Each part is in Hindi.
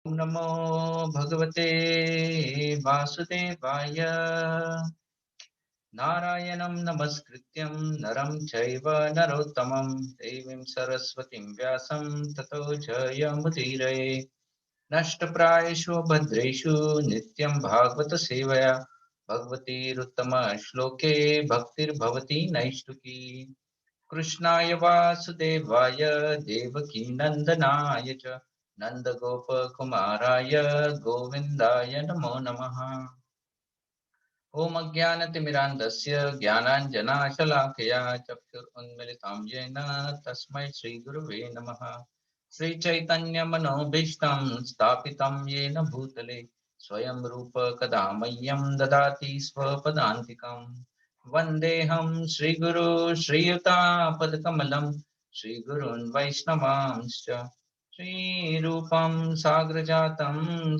नमो भगवते वासुदेवाय। नारायणं नमस्कृत्यं नरं चैव नरोत्तमं देवीं सरस्वतीं व्यासं ततो जयमुदीरये। नष्टप्रायेषु भद्रेषु नित्यं भागवत सेवया भगवतीरुत्तमश्लोके भक्तिर्भवति नैष्ठुकी। कृष्णाय वासुदेवाय देवकीनन्दनाय च नन्दगोपकुमाराय गोविन्दाय नमो नमः। ॐ अज्ञानतिमिरान्धस्य ज्ञानाञ्जनाशलाकया चक्षुरुन्मिलितं येन तस्मै श्रीगुरुवे नमः। श्रीचैतन्यमनोभीष्टं स्थापितं येन भूतले स्वयं रूप कदा मह्यं ददाति स्वपदान्तिकम्। वन्देऽहं श्रीगुरो श्रीयुतापदकमलं श्रीगुरून् वैष्णवांश्च श्रीरूपं साग्रजातं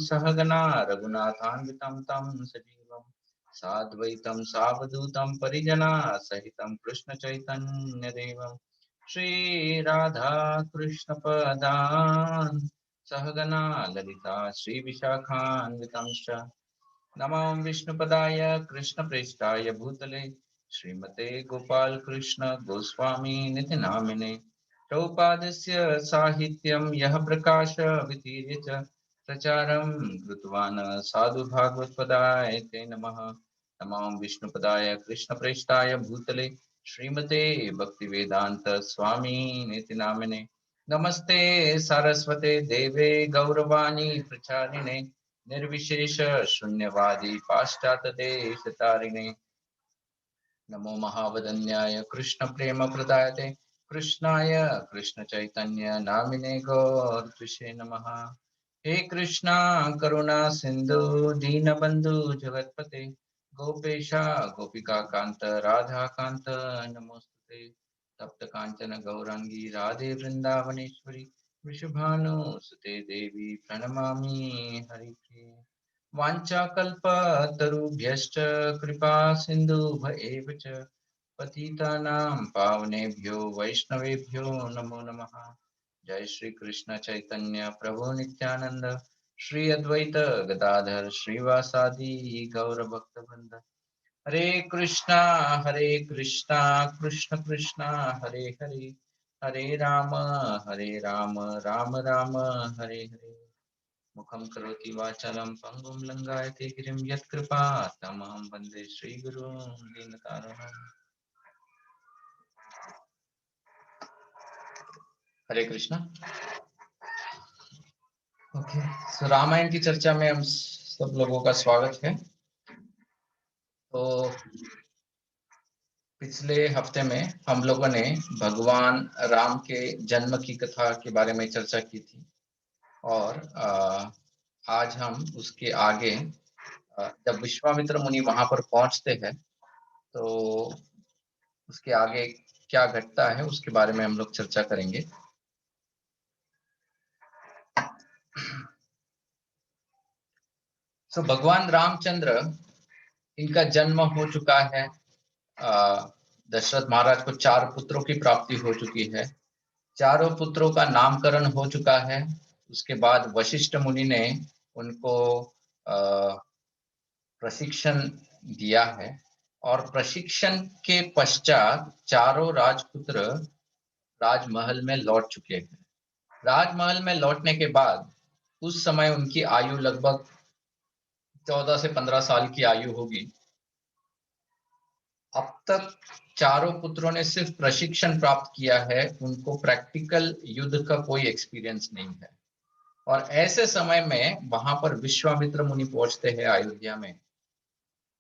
सहगना रघुनाथान्वितं तं सजीवम् साद्वैतं सावधूतं परिजना सहितं कृष्ण चैतन्य देवं श्रीराधा कृष्ण पदान् सहगना ललिता श्री विशाखान्वितंश्च नमो विष्णुपदाय कृष्णप्रेष्ठाय भूतले श्रीमते गोपाल कृष्ण गोस्वामी निधि नामिने प्रभुपादस्य साहित्यं यः प्रकाश वितीर्य च प्रचारं कृतवान् साधु भागवतपदाय ते नमः। नमो विष्णुपदाय कृष्णप्रेष्ठाय भूतले श्रीमते भक्तिवेदांत स्वामी निति नामिने नमस्ते सरस्वते देवे गौरवाणी प्रचारिणे निर्विशेष शून्यवादी पाश्चात्यदेशतारिणे नमो महावदन्याय कृष्ण प्रेम प्रदायते कृष्णाय कृष्ण चैतन्य नामिने गौरतुषे नमः। हे कृष्णा करुणा सिंधु दीनबंधु जगतपते गोपेशा गोपिका कांत राधा कांत नमोस्तुते तप्त कांचन गौरांगी राधे वृंदावनेश्वरी वृषभानुसुते देवी प्रणमामि हरिप्रिये। वाञ्छाकल्पतरुभ्यश्च कृपा सिन्धुभ एव च पतितानां पावनेभ्यो वैष्णवेभ्यो नमो नमः। जय श्री कृष्ण चैतन्य प्रभु नित्यानंद श्री अद्वैत गदाधर श्रीवासादि गौर भक्तवृंद। हरे कृष्णा कृष्ण कृष्णा हरे हरे हरे राम राम राम हरे हरे। मुखं करोति वाचालं पंगुं लंघयते गिरिं यत्कृपा तमहं वन्दे श्रीगुरुं दीनतारिणम्। हरे कृष्णा। ओके, सो रामायण की चर्चा में हम सब लोगों का स्वागत है। तो पिछले हफ्ते में हम लोगों ने भगवान राम के जन्म की कथा के बारे में चर्चा की थी और आज हम उसके आगे जब विश्वामित्र मुनि वहां पर पहुंचते हैं तो उसके आगे क्या घटता है उसके बारे में हम लोग चर्चा करेंगे। तो भगवान रामचंद्र इनका जन्म हो चुका है। दशरथ महाराज को 4 पुत्रों की प्राप्ति हो चुकी है। चारों पुत्रों का नामकरण हो चुका है। उसके बाद वशिष्ठ मुनि ने उनको प्रशिक्षण दिया है और प्रशिक्षण के पश्चात चारों राजपुत्र राजमहल में लौट चुके हैं। राजमहल में लौटने के बाद उस समय उनकी आयु लगभग 14 से 15 साल की आयु होगी। अब तक चारों पुत्रों ने सिर्फ प्रशिक्षण प्राप्त किया है, उनको प्रैक्टिकल युद्ध का कोई एक्सपीरियंस नहीं है। और ऐसे समय में वहां पर विश्वामित्र मुनि पहुंचते हैं अयोध्या में।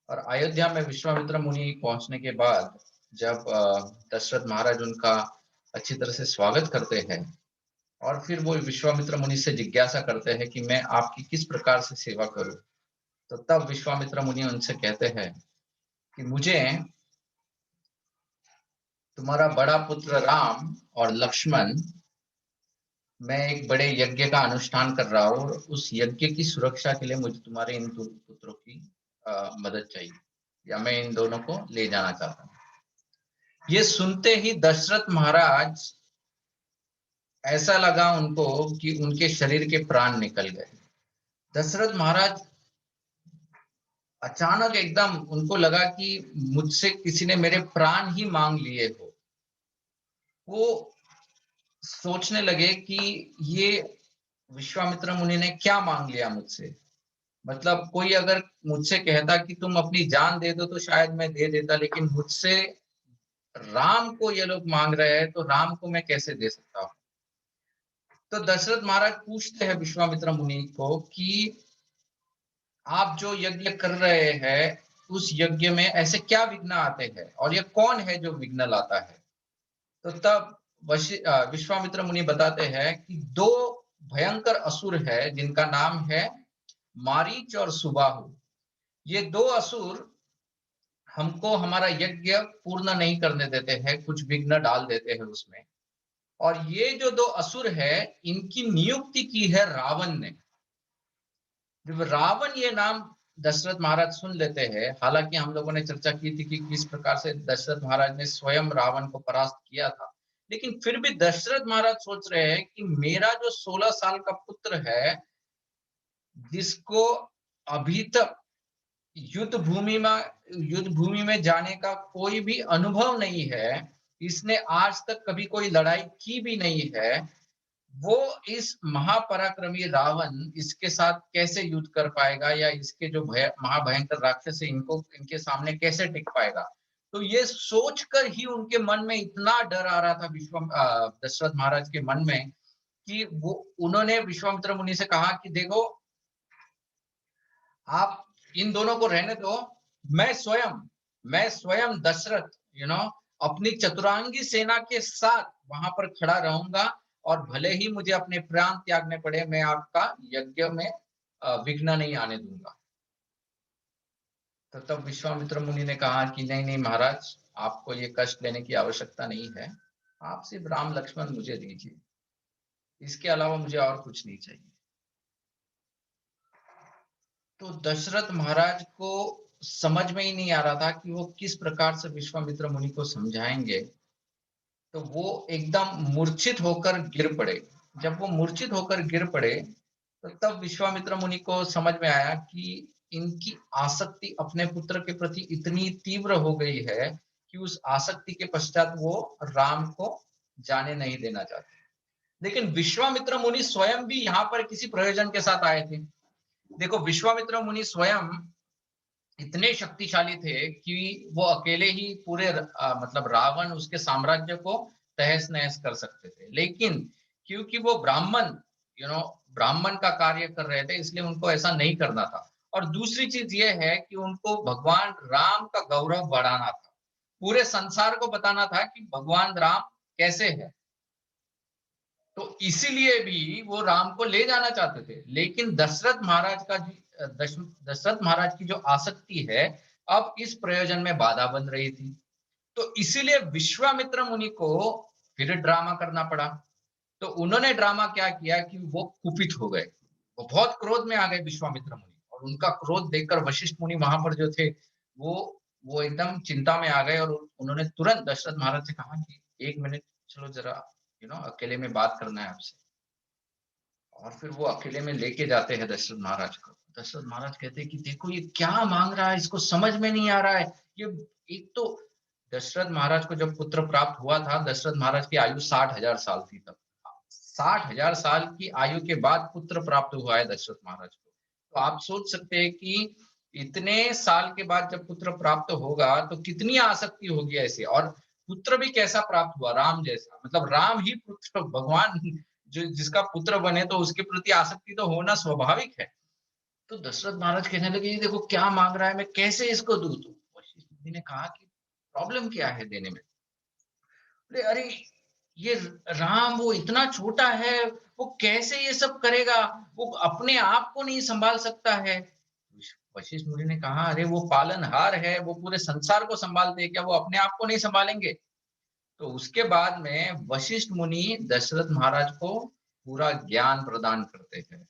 और अयोध्या में विश्वामित्र मुनि पहुंचने के बाद जब दशरथ महाराज उनका अच्छी तरह से स्वागत करते हैं और फिर वो विश्वामित्र मुनि से जिज्ञासा करते हैं कि मैं आपकी किस प्रकार से सेवा करूं, तो तब विश्वामित्र मुनि उनसे कहते हैं कि मुझे तुम्हारा बड़ा पुत्र राम और लक्ष्मण, मैं एक बड़े यज्ञ का अनुष्ठान कर रहा हूँ और उस यज्ञ की सुरक्षा के लिए मुझे तुम्हारे इन 2 पुत्रों की मदद चाहिए या मैं इन दोनों को ले जाना चाहता हूँ। ये सुनते ही दशरथ महाराज ऐसा लगा उनको कि उनके शरीर के प्राण निकल गए। दशरथ महाराज अचानक एकदम उनको लगा कि मुझसे किसी ने मेरे प्राण ही मांग लिए हो। वो सोचने लगे कि ये विश्वामित्र मुनि ने क्या मांग लिया मुझसे। मतलब कोई अगर मुझसे कहता कि तुम अपनी जान दे दो तो शायद मैं दे देता, लेकिन मुझसे राम को ये लोग मांग रहे हैं तो राम को मैं कैसे दे सकता हूँ। तो दशरथ महाराज पूछते हैं विश्वामित्र मुनि को कि आप जो यज्ञ कर रहे हैं उस यज्ञ में ऐसे क्या विघ्न आते हैं और ये कौन है जो विघ्न लाता है। तो तब विश्वामित्र मुनि बताते हैं कि दो भयंकर असुर है जिनका नाम है मारीच और सुबाहु। ये दो असुर हमको हमारा यज्ञ पूर्ण नहीं करने देते हैं, कुछ विघ्न डाल देते हैं उसमें। और ये जो दो असुर है इनकी नियुक्ति की है रावण ने। जब रावण ये नाम दशरथ महाराज सुन लेते हैं, हालांकि हम लोगों ने चर्चा की थी कि किस प्रकार से दशरथ महाराज ने स्वयं रावण को परास्त किया था, लेकिन फिर भी दशरथ महाराज सोच रहे हैं कि मेरा जो 16 साल का पुत्र है जिसको अभी तक युद्ध भूमि में जाने का कोई भी अनुभव नहीं है, इसने आज तक कभी कोई लड़ाई की भी नहीं है, वो इस महापराक्रमी रावण इसके साथ कैसे युद्ध कर पाएगा या इसके जो महाभयंकर राक्षस है इनको इनके सामने कैसे टिक पाएगा। तो ये सोचकर ही उनके मन में इतना डर आ रहा था दशरथ महाराज के मन में कि वो उन्होंने विश्वामित्र मुनि से कहा कि देखो आप इन दोनों को रहने दो, मैं स्वयं दशरथ अपनी चतुरांगी सेना के साथ वहां पर खड़ा रहूंगा और भले ही मुझे अपने प्राण त्यागने पड़े, मैं आपका यज्ञ में विघ्न नहीं आने दूंगा। तो तब विश्वामित्र मुनि ने कहा कि नहीं नहीं महाराज, आपको ये कष्ट लेने की आवश्यकता नहीं है, आप सिर्फ राम लक्ष्मण मुझे दीजिए, इसके अलावा मुझे और कुछ नहीं चाहिए। तो दशरथ महाराज को समझ में ही नहीं आ रहा था कि वो किस प्रकार से विश्वामित्र मुनि को समझाएंगे। तो वो एकदम मूर्छित होकर गिर पड़े। जब वो मूर्छित होकर गिर पड़े तो तब विश्वामित्र मुनि को समझ में आया कि इनकी आसक्ति अपने पुत्र के प्रति इतनी तीव्र हो गई है कि उस आसक्ति के पश्चात वो राम को जाने नहीं देना चाहते। लेकिन विश्वामित्र मुनि स्वयं भी यहाँ पर किसी प्रयोजन के साथ आए थे। देखो विश्वामित्र मुनि स्वयं इतने शक्तिशाली थे कि वो अकेले ही पूरे मतलब रावण उसके साम्राज्य को तहस नहस कर सकते थे, लेकिन क्योंकि वो ब्राह्मण ब्राह्मण का कार्य कर रहे थे इसलिए उनको ऐसा नहीं करना था। और दूसरी चीज ये है कि उनको भगवान राम का गौरव बढ़ाना था, पूरे संसार को बताना था कि भगवान राम कैसे है। तो इसीलिए भी वो राम को ले जाना चाहते थे, लेकिन दशरथ महाराज की जो आसक्ति है अब इस प्रयोजन में बाधा बन रही थी। तो इसीलिए विश्वामित्र मुनि को फिर ड्रामा करना पड़ा। तो उन्होंने ड्रामा क्या किया कि वो कुपित हो गए, वो बहुत क्रोध में आ गए विश्वामित्र मुनि, और उनका क्रोध देखकर वशिष्ठ मुनि वहां पर जो थे वो वो एकदम चिंता में आ गए और उन्होंने तुरंत दशरथ महाराज से कहा कि एक मिनट, चलो जरा अकेले में बात करना है आपसे। और फिर वो अकेले में लेके जाते हैं दशरथ महाराज को। दशरथ महाराज कहते हैं कि देखो ये क्या मांग रहा है, इसको समझ में नहीं आ रहा है। ये एक तो दशरथ महाराज को जब पुत्र प्राप्त हुआ था, दशरथ महाराज की आयु 60,000 साल थी तब। 60,000 साल की आयु के बाद पुत्र प्राप्त हुआ है दशरथ महाराज को। तो आप सोच सकते हैं कि इतने साल के बाद जब पुत्र प्राप्त होगा तो कितनी आसक्ति होगी ऐसे। और पुत्र भी कैसा प्राप्त हुआ, राम जैसा, मतलब राम ही पुत्र, भगवान जो जिसका पुत्र बने तो उसके प्रति आसक्ति तो होना स्वाभाविक है। तो दशरथ महाराज कहने लगे ये देखो क्या मांग रहा है, मैं कैसे इसको दूं। तो वशिष्ठ मुनि ने कहा कि प्रॉब्लम क्या है देने में। अरे अरे ये राम वो इतना छोटा है, वो कैसे ये सब करेगा, वो अपने आप को नहीं संभाल सकता है। वशिष्ठ मुनि ने कहा अरे वो पालनहार है, वो पूरे संसार को संभालते हैं, क्या वो अपने आप को नहीं संभालेंगे। तो उसके बाद में वशिष्ठ मुनि दशरथ महाराज को पूरा ज्ञान प्रदान करते हैं।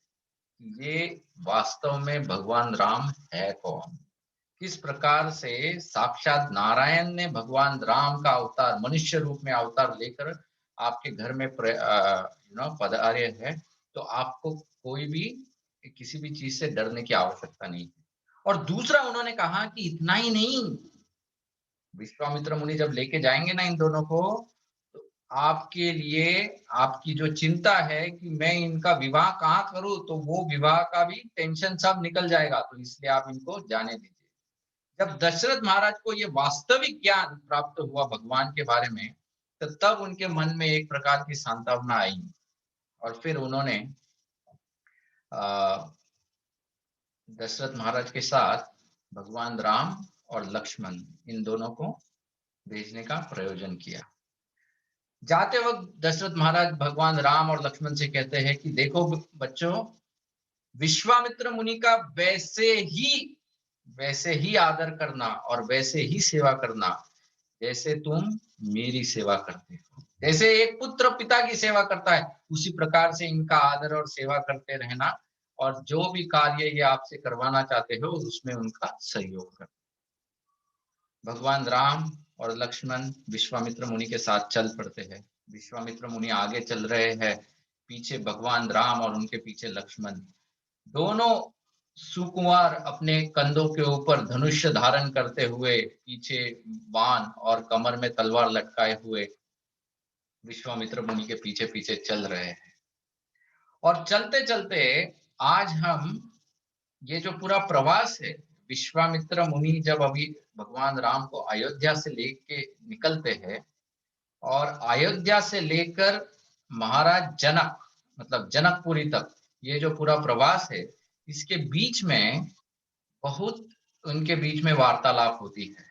ये वास्तव में भगवान राम है कौन, किस प्रकार से साक्षात नारायण ने भगवान राम का अवतार मनुष्य रूप में अवतार लेकर आपके घर में पधारे है। तो आपको कोई भी किसी भी चीज से डरने की आवश्यकता नहीं है। और दूसरा उन्होंने कहा कि इतना ही नहीं, विश्वामित्र मुनि जब लेके जाएंगे ना इन दोनों को, तो आपके लिए आपकी जो चिंता है कि मैं इनका विवाह कहाँ करूं, तो वो विवाह का भी टेंशन सब निकल जाएगा, तो इसलिए आप इनको जाने दीजिए। जब दशरथ महाराज को ये वास्तविक ज्ञान प्राप्त हुआ भगवान के बारे में, तो तब उनके मन में एक प्रकार की सांत्वना आई, और फिर उन्होंने दशरथ महाराज के साथ भगवान राम और लक्ष्मण इन दोनों को भेजने का प्रयोजन किया। जाते वक्त दशरथ महाराज भगवान राम और लक्ष्मण से कहते हैं कि देखो बच्चों, विश्वामित्र मुनि का वैसे ही आदर करना और वैसे ही सेवा करना जैसे तुम मेरी सेवा करते हो। जैसे एक पुत्र पिता की सेवा करता है, उसी प्रकार से इनका आदर और सेवा करते रहना, और जो भी कार्य ये आपसे करवाना चाहते हो उसमें उनका सहयोग करना। भगवान राम और लक्ष्मण विश्वामित्र मुनि के साथ चल पड़ते हैं। विश्वामित्र मुनि आगे चल रहे हैं, पीछे भगवान राम और उनके पीछे लक्ष्मण। दोनों सुकुमार अपने कंधों के ऊपर धनुष्य धारण करते हुए, पीछे बाण और कमर में तलवार लटकाए हुए विश्वामित्र मुनि के पीछे पीछे चल रहे हैं। और चलते चलते आज हम ये जो पूरा प्रवास है, विश्वामित्र मुनि जब अभी भगवान राम को अयोध्या से लेके निकलते हैं, और अयोध्या से लेकर महाराज जनक मतलब जनकपुरी तक ये जो पूरा प्रवास है, इसके बीच में बहुत उनके बीच में वार्तालाप होती है।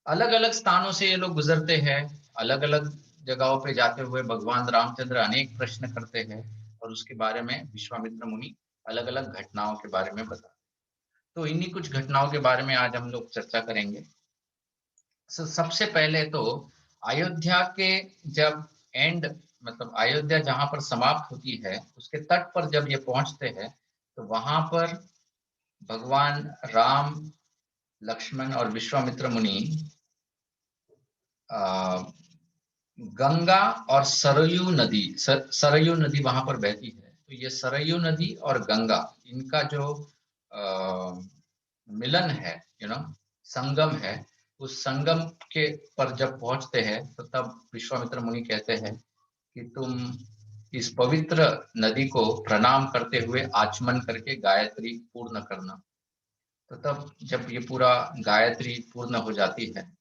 अलग अलग स्थानों से ये लोग गुजरते हैं, अलग अलग जगहों पे जाते हुए भगवान रामचंद्र अनेक प्रश्न करते हैं, और उसके बारे में विश्वामित्र मुनि अलग अलग घटनाओं के बारे में बताते हैं। तो इन्हीं कुछ घटनाओं के बारे में आज हम लोग चर्चा करेंगे। सबसे पहले तो अयोध्या के जब एंड मतलब अयोध्या जहां पर समाप्त होती है, उसके तट पर जब ये पहुंचते हैं, तो वहां पर भगवान राम, लक्ष्मण और विश्वामित्र मुनि गंगा और सरयू नदी वहां पर बहती है। तो ये सरयू नदी और गंगा, इनका जो मिलन है, संगम है, उस संगम के पर जब पहुंचते हैं, तो तब विश्वामित्र मुनि कहते हैं कि तुम इस पवित्र नदी को प्रणाम करते हुए आचमन करके गायत्री पूर्ण करना। तो तब जब ये पूरा गायत्री पूर्ण हो जाती है,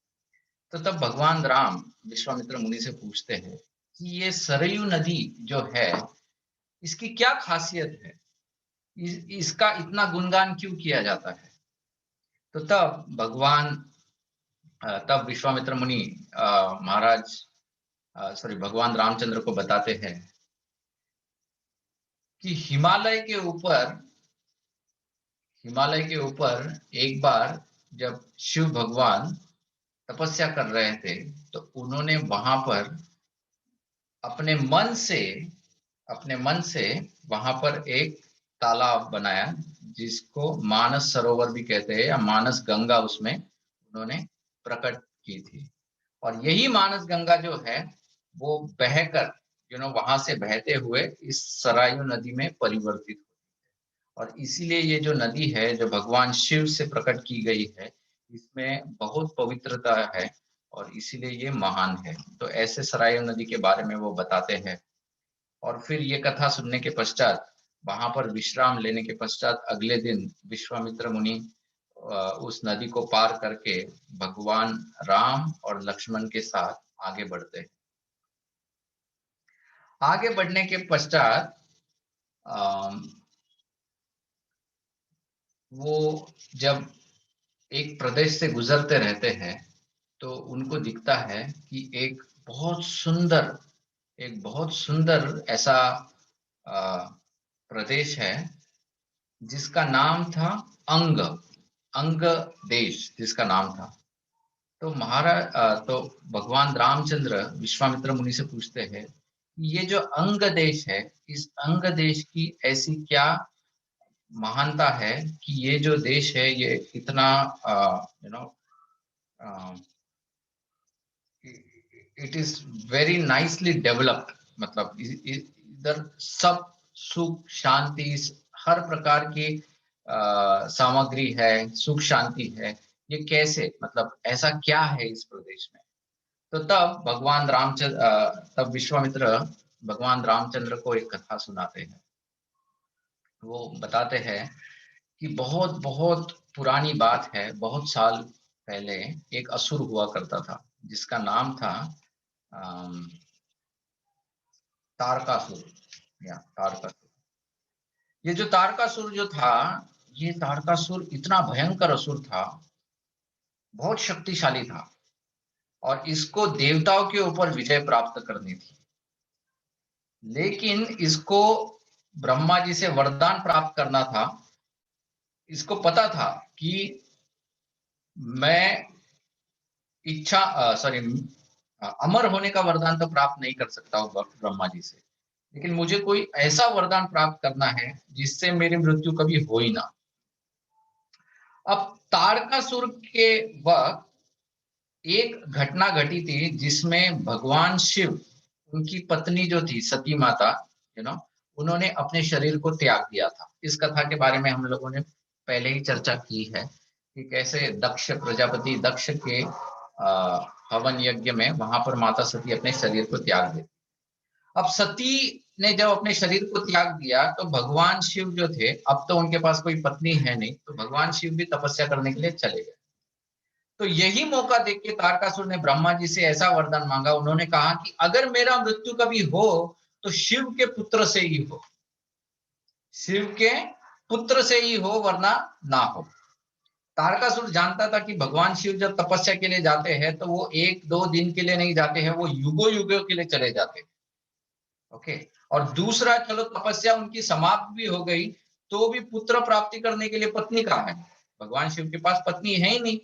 तो तब भगवान राम विश्वामित्र मुनि से पूछते हैं कि ये सरयू नदी जो है, इसकी क्या खासियत है, इसका इतना गुणगान क्यों किया जाता है। तो तब विश्वामित्र मुनि भगवान रामचंद्र को बताते हैं कि हिमालय के ऊपर एक बार जब शिव भगवान तपस्या कर रहे थे, तो उन्होंने वहां पर अपने मन से वहां पर एक तालाब बनाया, जिसको मानस सरोवर भी कहते हैं, या मानस गंगा उसमें उन्होंने प्रकट की थी। और यही मानस गंगा जो है, वो बहकर वहां से बहते हुए इस सरयू नदी में परिवर्तित, और इसीलिए ये जो नदी है, जो भगवान शिव से प्रकट की गई है, इसमें बहुत पवित्रता है, और इसीलिए ये महान है। तो ऐसे सरयू नदी के बारे में वो बताते हैं। और फिर ये कथा सुनने के पश्चात, वहां पर विश्राम लेने के पश्चात, अगले दिन विश्वामित्र मुनि उस नदी को पार करके भगवान राम और लक्ष्मण के साथ आगे बढ़ते हैं। आगे बढ़ने के पश्चात वो जब एक प्रदेश से गुजरते रहते हैं, तो उनको दिखता है कि एक बहुत सुंदर ऐसा प्रदेश है, जिसका नाम था अंग देश, जिसका नाम था। तो तो भगवान रामचंद्र विश्वामित्र मुनि से पूछते हैं, ये जो अंग देश है, इस अंग देश की ऐसी क्या महानता है कि ये जो देश है, ये इतना you know it is very nicely developed, मतलब इधर सब सुख शांति, हर प्रकार की सामग्री है, सुख शांति है, ये कैसे, मतलब ऐसा क्या है इस प्रदेश में? तो तब तब विश्वामित्र भगवान रामचंद्र को एक कथा सुनाते हैं। वो बताते हैं कि बहुत बहुत पुरानी बात है, बहुत साल पहले एक असुर हुआ करता था जिसका नाम था अम, तारकासुर या तारकासुर। ये जो तारकासुर जो था, ये तारकासुर इतना भयंकर असुर था, बहुत शक्तिशाली था, और इसको देवताओं के ऊपर विजय प्राप्त करनी थी। लेकिन इसको ब्रह्मा जी से वरदान प्राप्त करना था। इसको पता था कि मैं अमर होने का वरदान तो प्राप्त नहीं कर सकता हूँ ब्रह्मा जी से, लेकिन मुझे कोई ऐसा वरदान प्राप्त करना है जिससे मेरी मृत्यु कभी हो ही ना। अब तारकासुर के वक्त एक घटना घटी थी जिसमें भगवान शिव, उनकी पत्नी जो थी सती माता, उन्होंने अपने शरीर को त्याग दिया था। इस कथा के बारे में हम लोगों ने पहले ही चर्चा की है कि कैसे दक्ष प्रजापति दक्ष के हवन यज्ञ में वहां पर माता सती अपने शरीर को त्याग देती। अब सती ने जब अपने शरीर को त्याग दिया तो भगवान शिव जो थे, अब तो उनके पास कोई पत्नी है नहीं, तो भगवान शिव भी तपस्या करने के लिए चले गए। तो यही मौका देख के तारकासुर ने ब्रह्मा जी से ऐसा वरदान मांगा। उन्होंने कहा कि अगर मेरा मृत्यु कभी हो तो शिव के पुत्र से ही हो, शिव के पुत्र से ही हो, वरना ना हो। तारकासुर जानता था कि भगवान शिव जब तपस्या के लिए जाते हैं तो वो एक दो दिन के लिए नहीं जाते हैं, वो युगों युगों के लिए चले जाते हैं। ओके। और दूसरा, चलो तपस्या उनकी समाप्त भी हो गई तो भी पुत्र प्राप्ति करने के लिए पत्नी कहाँ है? भगवान शिव के पास पत्नी है ही नहीं।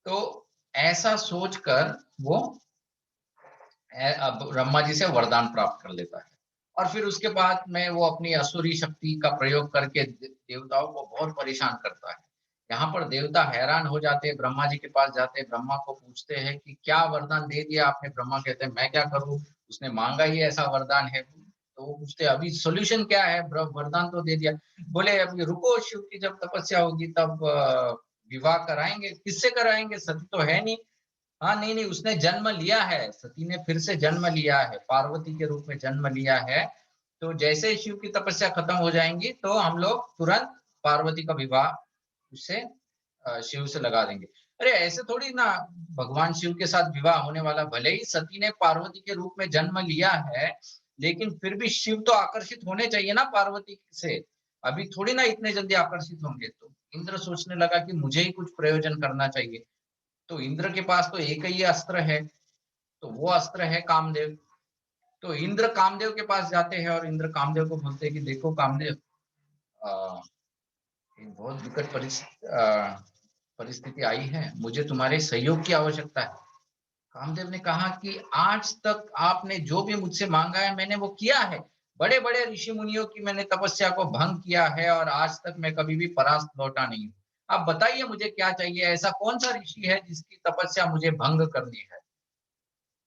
तो ऐसा सोचकर वो ब्रह्मा जी से वरदान प्राप्त कर लेता है, और फिर उसके बाद में वो अपनी असुरी शक्ति का प्रयोग करके देवताओं को बहुत परेशान करता है। यहाँ पर देवता हैरान हो जाते हैं, ब्रह्मा जी के पास जाते हैं, ब्रह्मा को पूछते हैं कि क्या वरदान दे दिया आपने? ब्रह्मा कहते हैं मैं क्या करूं, उसने मांगा ही ऐसा वरदान है। तो वो पूछते अभी सोल्यूशन क्या है? वरदान तो दे दिया। बोले अभी रुको, शिव की जब तपस्या होगी तब विवाह कराएंगे। किससे कराएंगे? सती तो है नहीं। हाँ, नहीं नहीं, उसने जन्म लिया है, सती ने फिर से जन्म लिया है, पार्वती के रूप में जन्म लिया है। तो जैसे ही शिव की तपस्या खत्म हो जाएंगी तो हम लोग तुरंत पार्वती का विवाह उससे शिव से लगा देंगे। अरे ऐसे थोड़ी ना भगवान शिव के साथ विवाह होने वाला। भले ही सती ने पार्वती के रूप में जन्म लिया है, लेकिन फिर भी शिव तो आकर्षित होने चाहिए ना पार्वती से। अभी थोड़ी ना इतने जल्दी आकर्षित होंगे। तो इंद्र सोचने लगा कि मुझे ही कुछ प्रयोजन करना चाहिए। तो इंद्र के पास तो एक ही अस्त्र है, तो वो अस्त्र है कामदेव। तो इंद्र कामदेव के पास जाते हैं और इंद्र कामदेव को बोलते हैं कि देखो कामदेव, एक बहुत विकट परिस्थिति आई है, मुझे तुम्हारे सहयोग की आवश्यकता है। कामदेव ने कहा कि आज तक आपने जो भी मुझसे मांगा है मैंने वो किया है। बड़े बड़े ऋषि मुनियों की मैंने तपस्या को भंग किया है और आज तक मैं कभी भी परास्त लौटा नहीं हूँ। आप बताइए मुझे क्या चाहिए? ऐसा कौन सा ऋषि है जिसकी तपस्या मुझे भंग करनी है?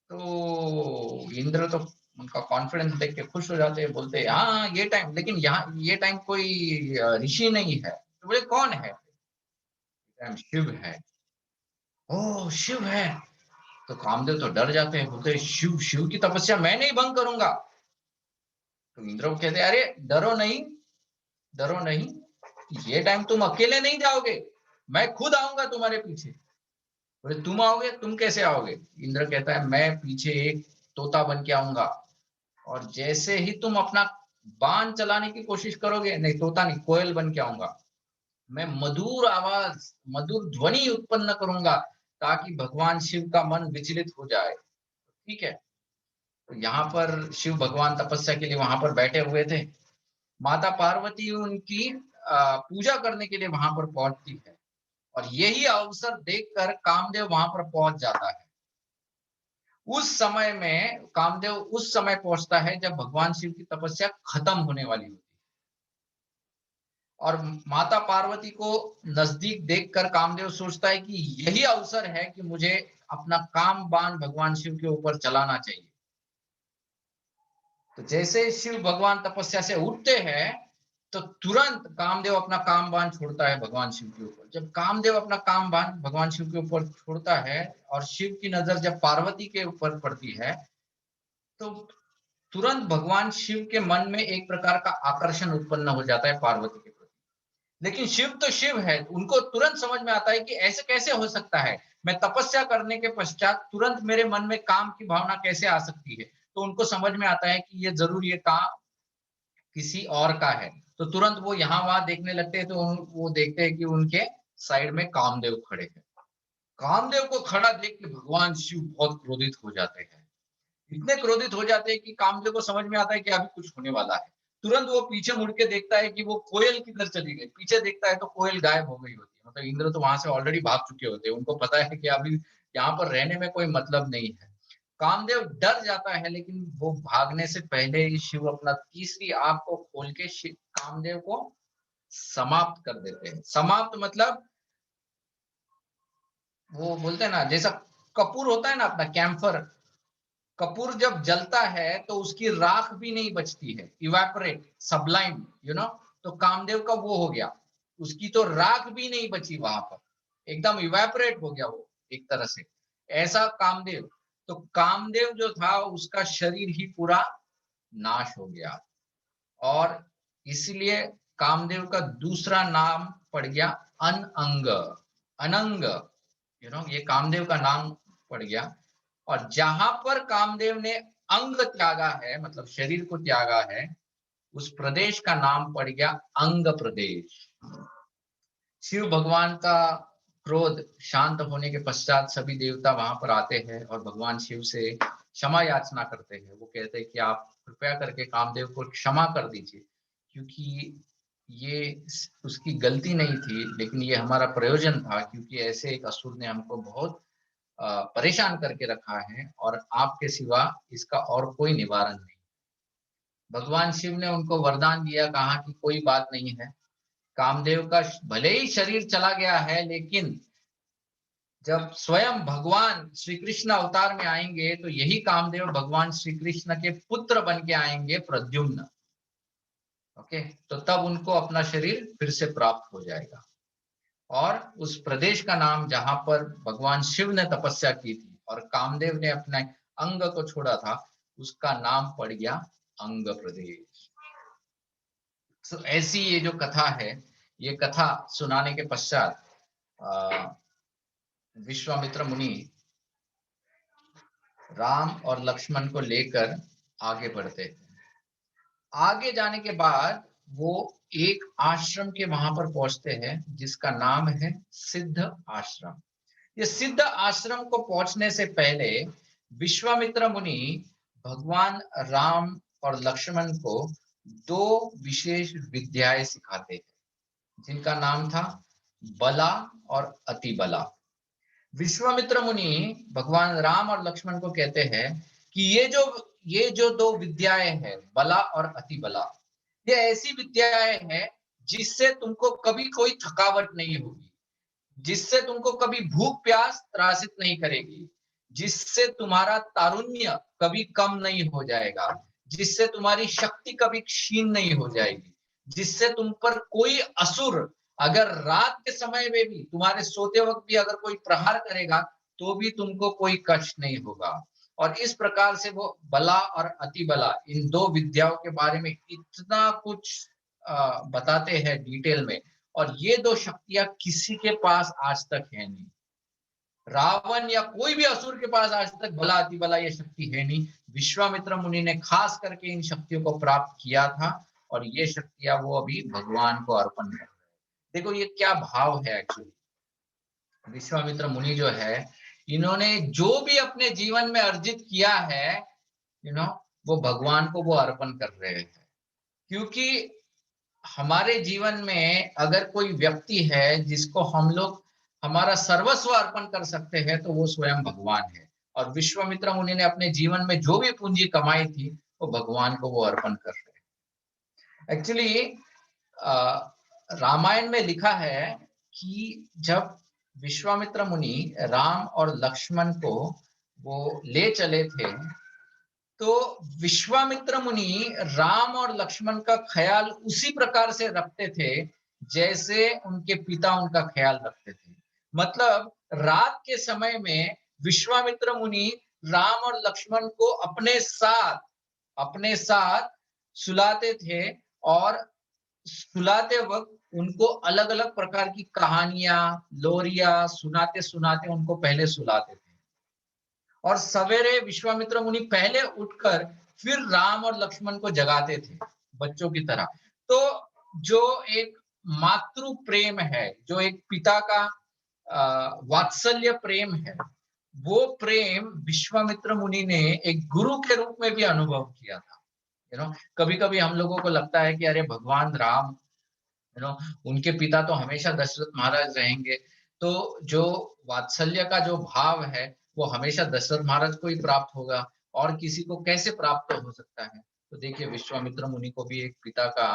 तो इंद्र तो उनका कॉन्फिडेंस देख के खुश हो जाते हैं, बोलते हैं हाँ ये टाइम, लेकिन यहाँ ये टाइम कोई ऋषि नहीं है। तो बोले कौन है? टाइम शिव है। ओ शिव है। तो कामदेव तो डर जाते हैं, बोलते हैं शिव, शिव की तपस्या मैं नहीं भंग करूंगा। तो इंद्र को कहते हैं अरे डरो नहीं, डरो नहीं, ये टाइम तुम अकेले नहीं जाओगे, मैं खुद आऊंगा तुम्हारे पीछे। बोले तुम आओगे? तुम कैसे आओगे? इंद्र कहता है मैं पीछे एक तोता बन के आऊंगा, और जैसे ही तुम अपना बाण चलाने की कोशिश करोगे, नहीं तोता नहीं, कोयल बन के आऊंगा। मैं मधुर आवाज, मधुर ध्वनि उत्पन्न करूंगा ताकि भगवान शिव का मन विचलित हो जाए। ठीक है। तो यहाँ पर शिव भगवान तपस्या के लिए वहां पर बैठे हुए थे। माता पार्वती उनकी पूजा करने के लिए वहां पर पहुंचती है, और यही अवसर देखकर कामदेव वहां पर पहुंच जाता है। उस समय में कामदेव उस समय पहुंचता है जब भगवान शिव की तपस्या खत्म होने वाली होती है, और माता पार्वती को नजदीक देखकर कामदेव सोचता है कि यही अवसर है कि मुझे अपना काम बाण भगवान शिव के ऊपर चलाना चाहिए। तो जैसे शिव भगवान तपस्या से उठते हैं तो तुरंत कामदेव अपना काम बाण छोड़ता है भगवान शिव के ऊपर। जब कामदेव अपना काम बाण भगवान शिव के ऊपर छोड़ता है और शिव की नजर जब पार्वती के ऊपर पड़ती है, तो तुरंत भगवान शिव के मन में एक प्रकार का आकर्षण उत्पन्न हो जाता है पार्वती के प्रति। लेकिन शिव तो शिव है, उनको तुरंत समझ में आता है कि ऐसे कैसे हो सकता है, मैं तपस्या करने के पश्चात तुरंत मेरे मन में काम की भावना कैसे आ सकती है। तो उनको समझ में आता है कि ये जरूर ये काम किसी और का है। तो तुरंत वो यहाँ वहां देखने लगते हैं, तो वो देखते हैं कि उनके साइड में कामदेव खड़े हैं। कामदेव को खड़ा देख के भगवान शिव बहुत क्रोधित हो जाते हैं। इतने क्रोधित हो जाते हैं कि कामदेव को समझ में आता है कि अभी कुछ होने वाला है। तुरंत वो पीछे मुड़ के देखता है कि वो कोयल किधर चली गई। पीछे देखता है तो कोयल गायब हो गई होती है। मतलब इंद्र तो वहां से ऑलरेडी भाग चुके होते हैं। उनको पता है कि अभी यहाँ पर रहने में कोई मतलब नहीं है। कामदेव डर जाता है, लेकिन वो भागने से पहले ही शिव अपना तीसरी आंख को खोल के कामदेव को समाप्त कर देते हैं। समाप्त मतलब वो बोलते हैं ना, जैसा कपूर होता है ना अपना कैम्फर, कपूर जब जलता है तो उसकी राख भी नहीं बचती है, इवेपोरेट, सबलाइम, तो कामदेव का वो हो गया, उसकी तो राख भी नहीं बची वहां पर, एकदम इवेपोरेट हो गया वो एक तरह से। ऐसा कामदेव, तो कामदेव जो था उसका शरीर ही पूरा नाश हो गया। और इसलिए कामदेव का दूसरा नाम पड़ गया अनअंग, अनंग, ये कामदेव का नाम पड़ गया। और जहां पर कामदेव ने अंग त्यागा है, मतलब शरीर को त्यागा है, उस प्रदेश का नाम पड़ गया अंग प्रदेश। शिव भगवान का क्रोध शांत होने के पश्चात सभी देवता वहां पर आते हैं और भगवान शिव से क्षमा याचना करते हैं। वो कहते हैं कि आप कृपया करके कामदेव को क्षमा कर दीजिए, क्योंकि ये उसकी गलती नहीं थी, लेकिन ये हमारा प्रयोजन था, क्योंकि ऐसे एक असुर ने हमको बहुत परेशान करके रखा है और आपके सिवा इसका और कोई निवारण नहीं। भगवान शिव ने उनको वरदान दिया, कहा कि कोई बात नहीं है, कामदेव का भले ही शरीर चला गया है, लेकिन जब स्वयं भगवान श्री कृष्ण अवतार में आएंगे तो यही कामदेव भगवान श्री कृष्ण के पुत्र बन के आएंगे, प्रद्युम्न। ओके, तो तब उनको अपना शरीर फिर से प्राप्त हो जाएगा। और उस प्रदेश का नाम, जहां पर भगवान शिव ने तपस्या की थी और कामदेव ने अपने अंग को छोड़ा था, उसका नाम पड़ गया अंग प्रदेश। तो ऐसी ये जो कथा है, ये कथा सुनाने के पश्चात विश्वामित्र मुनि राम और लक्ष्मण को लेकर आगे बढ़ते हैं। आगे जाने के बाद वो एक आश्रम के वहां पर पहुंचते हैं, जिसका नाम है सिद्ध आश्रम। ये सिद्ध आश्रम को पहुंचने से पहले विश्वामित्र मुनि भगवान राम और लक्ष्मण को दो विशेष विद्याएं सिखाते हैं, जिनका नाम था बला और अतिबला। विश्वामित्र मुनि भगवान राम और लक्ष्मण को कहते हैं कि ये जो दो विद्याएं हैं, बला और अतिबला, ये ऐसी विद्याएं हैं जिससे तुमको कभी कोई थकावट नहीं होगी, जिससे तुमको कभी भूख प्यास त्रासित नहीं करेगी, जिससे तुम्हारा तारुण्य कभी कम नहीं हो जाएगा, जिससे तुम्हारी शक्ति कभी क्षीण नहीं हो जाएगी, जिससे तुम पर कोई असुर अगर रात के समय में भी, तुम्हारे सोते वक्त भी अगर कोई प्रहार करेगा तो भी तुमको कोई कष्ट नहीं होगा। और इस प्रकार से वो बला और अतिबला, इन दो विद्याओं के बारे में इतना कुछ बताते हैं डिटेल में। और ये दो शक्तियां किसी के पास आज तक है नहीं। रावण या कोई भी असुर के पास आज तक भला अतिबला ये शक्ति है नहीं। विश्वामित्र मुनि ने खास करके इन शक्तियों को प्राप्त किया था, और ये शक्तियां वो अभी भगवान को अर्पण कर रहे हैं। देखो ये क्या भाव है एक्चुअली। विश्वामित्र मुनि जो है, इन्होंने जो भी अपने जीवन में अर्जित किया है, वो भगवान को वो अर्पण कर रहे हैं। क्योंकि हमारे जीवन में अगर कोई व्यक्ति है जिसको हम लोग हमारा सर्वस्व अर्पण कर सकते हैं, तो वो स्वयं भगवान है। और विश्वामित्र मुनि ने अपने जीवन में जो भी पूंजी कमाई थी, वो भगवान को वो अर्पण कर रहे हैं। एक्चुअली रामायण में लिखा है कि जब विश्वामित्र मुनि राम और लक्ष्मण को वो ले चले थे तो विश्वामित्र मुनि राम और लक्ष्मण का ख्याल उसी प्रकार से रखते थे जैसे उनके पिता उनका ख्याल रखते थे। मतलब रात के समय में विश्वामित्र मुनि राम और लक्ष्मण को अपने साथ सुलाते थे और सुलाते वक्त उनको अलग-अलग प्रकार की कहानियां, लोरियां सुनाते-सुनाते उनको पहले सुलाते थे। और सवेरे विश्वामित्र मुनि पहले उठकर फिर राम और लक्ष्मण को जगाते थे बच्चों की तरह। तो जो एक मातृ प्रेम है, जो एक पिता का वात्सल्य प्रेम है, वो प्रेम विश्वामित्र मुनि ने एक गुरु के रूप में भी अनुभव किया था। कभी कभी हम लोगों को लगता है कि अरे भगवान राम, उनके पिता तो हमेशा दशरथ महाराज रहेंगे, तो जो वात्सल्य का जो भाव है वो हमेशा दशरथ महाराज को ही प्राप्त होगा, और किसी को कैसे प्राप्त हो सकता है। तो देखिए विश्वामित्र मुनि को भी एक पिता का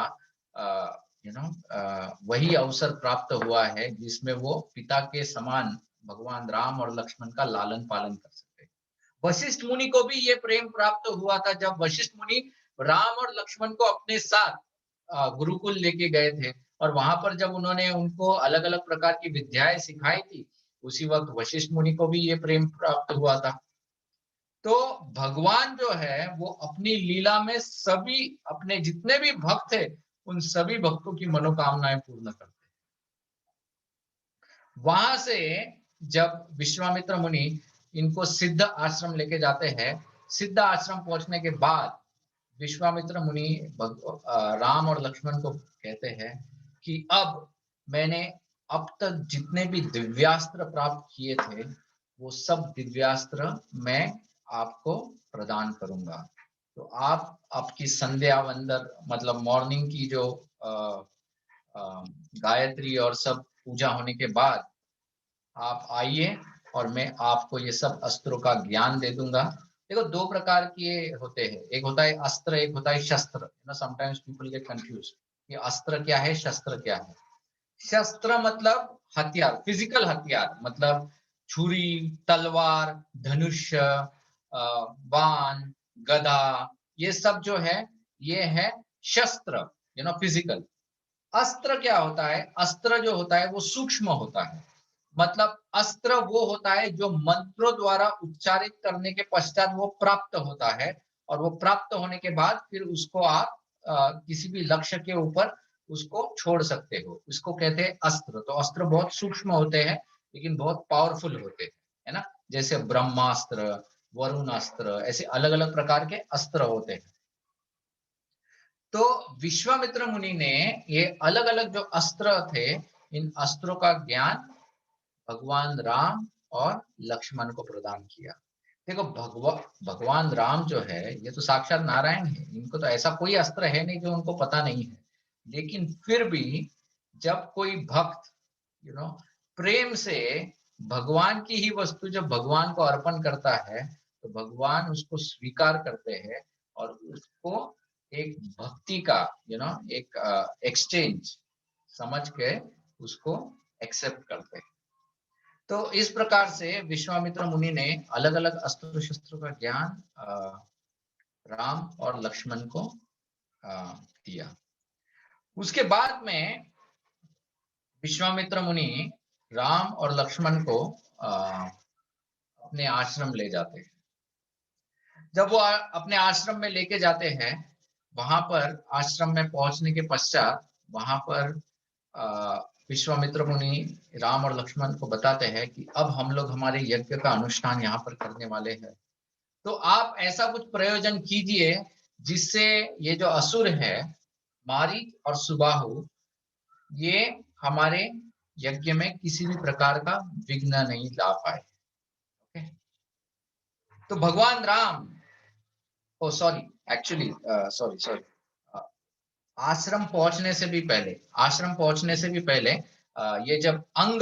वही अवसर प्राप्त हुआ है जिसमें वो पिता के समान भगवान राम और लक्ष्मण का लालन पालन कर सकते हैं। वशिष्ठ मुनि को भी ये प्रेम प्राप्त हुआ था जब वशिष्ठ मुनि राम और लक्ष्मण को अपने साथ गुरुकुल लेके गए थे, और वहां पर जब उन्होंने उनको अलग अलग प्रकार की विद्याएं सिखाई थी, उसी वक्त वशिष्ठ मुनि को भी ये प्रेम प्राप्त हुआ था। तो भगवान जो है वो अपनी लीला में सभी अपने जितने भी भक्त थे उन सभी भक्तों की मनोकामनाएं पूर्ण करते हैं। वहां से जब विश्वामित्र मुनि इनको सिद्ध आश्रम लेके जाते हैं, सिद्ध आश्रम पहुंचने के बाद विश्वामित्र मुनि राम और लक्ष्मण को कहते हैं कि अब मैंने अब तक जितने भी दिव्यास्त्र प्राप्त किए थे वो सब दिव्यास्त्र मैं आपको प्रदान करूंगा। तो आप आपकी संध्या वंदन मतलब मॉर्निंग की जो गायत्री और सब पूजा होने के बाद आप आइए और मैं आपको ये सब अस्त्रों का ज्ञान दे दूंगा। देखो दो प्रकार के होते हैं, एक होता है अस्त्र, एक होता है शस्त्र। समटाइम्स पीपल गेट कंफ्यूज, ये अस्त्र क्या है, शस्त्र क्या है। शस्त्र मतलब हथियार, फिजिकल हथियार, मतलब छुरी, तलवार, धनुष, बाण, गदा, ये सब जो है ये है शस्त्र, फिजिकल। अस्त्र क्या होता है, अस्त्र जो होता है वो सूक्ष्म होता है। मतलब अस्त्र वो होता है जो मंत्रों द्वारा उच्चारित करने के पश्चात वो प्राप्त होता है, और वो प्राप्त होने के बाद फिर उसको आप किसी भी लक्ष्य के ऊपर उसको छोड़ सकते हो, उसको कहते हैं अस्त्र। तो अस्त्र बहुत सूक्ष्म होते हैं लेकिन बहुत पावरफुल होते हैं, है ना। जैसे ब्रह्मास्त्र, वरुणास्त्र, ऐसे अलग अलग प्रकार के अस्त्र होते हैं। तो विश्वामित्र मुनि ने ये अलग अलग जो अस्त्र थे, इन अस्त्रों का ज्ञान भगवान राम और लक्ष्मण को प्रदान किया। देखो भगवान राम जो है ये तो साक्षात नारायण है, इनको तो ऐसा कोई अस्त्र है नहीं जो उनको पता नहीं है। लेकिन फिर भी जब कोई भक्त प्रेम से भगवान की ही वस्तु जब भगवान को अर्पण करता है तो भगवान उसको स्वीकार करते हैं और उसको एक भक्ति का एक एक्सचेंज समझ के उसको एक्सेप्ट करते हैं। तो इस प्रकार से विश्वामित्र मुनि ने अलग अलग अस्त्र शस्त्रों का ज्ञान राम और लक्ष्मण को दिया। उसके बाद में विश्वामित्र मुनि राम और लक्ष्मण को अपने आश्रम ले जाते हैं। जब वो अपने आश्रम में लेके जाते हैं, वहां पर आश्रम में पहुंचने के पश्चात वहां पर विश्वामित्र मुनि राम और लक्ष्मण को बताते हैं कि अब हम लोग हमारे यज्ञ का अनुष्ठान यहाँ पर करने वाले हैं, तो आप ऐसा कुछ प्रयोजन कीजिए जिससे ये जो असुर है मारीच और सुबाहु, ये हमारे यज्ञ में किसी भी प्रकार का विघ्न नहीं ला पाए। ओके, तो भगवान राम, ओ सॉरी, एक्चुअली सॉरी, आश्रम पहुंचने से भी पहले ये जब अंग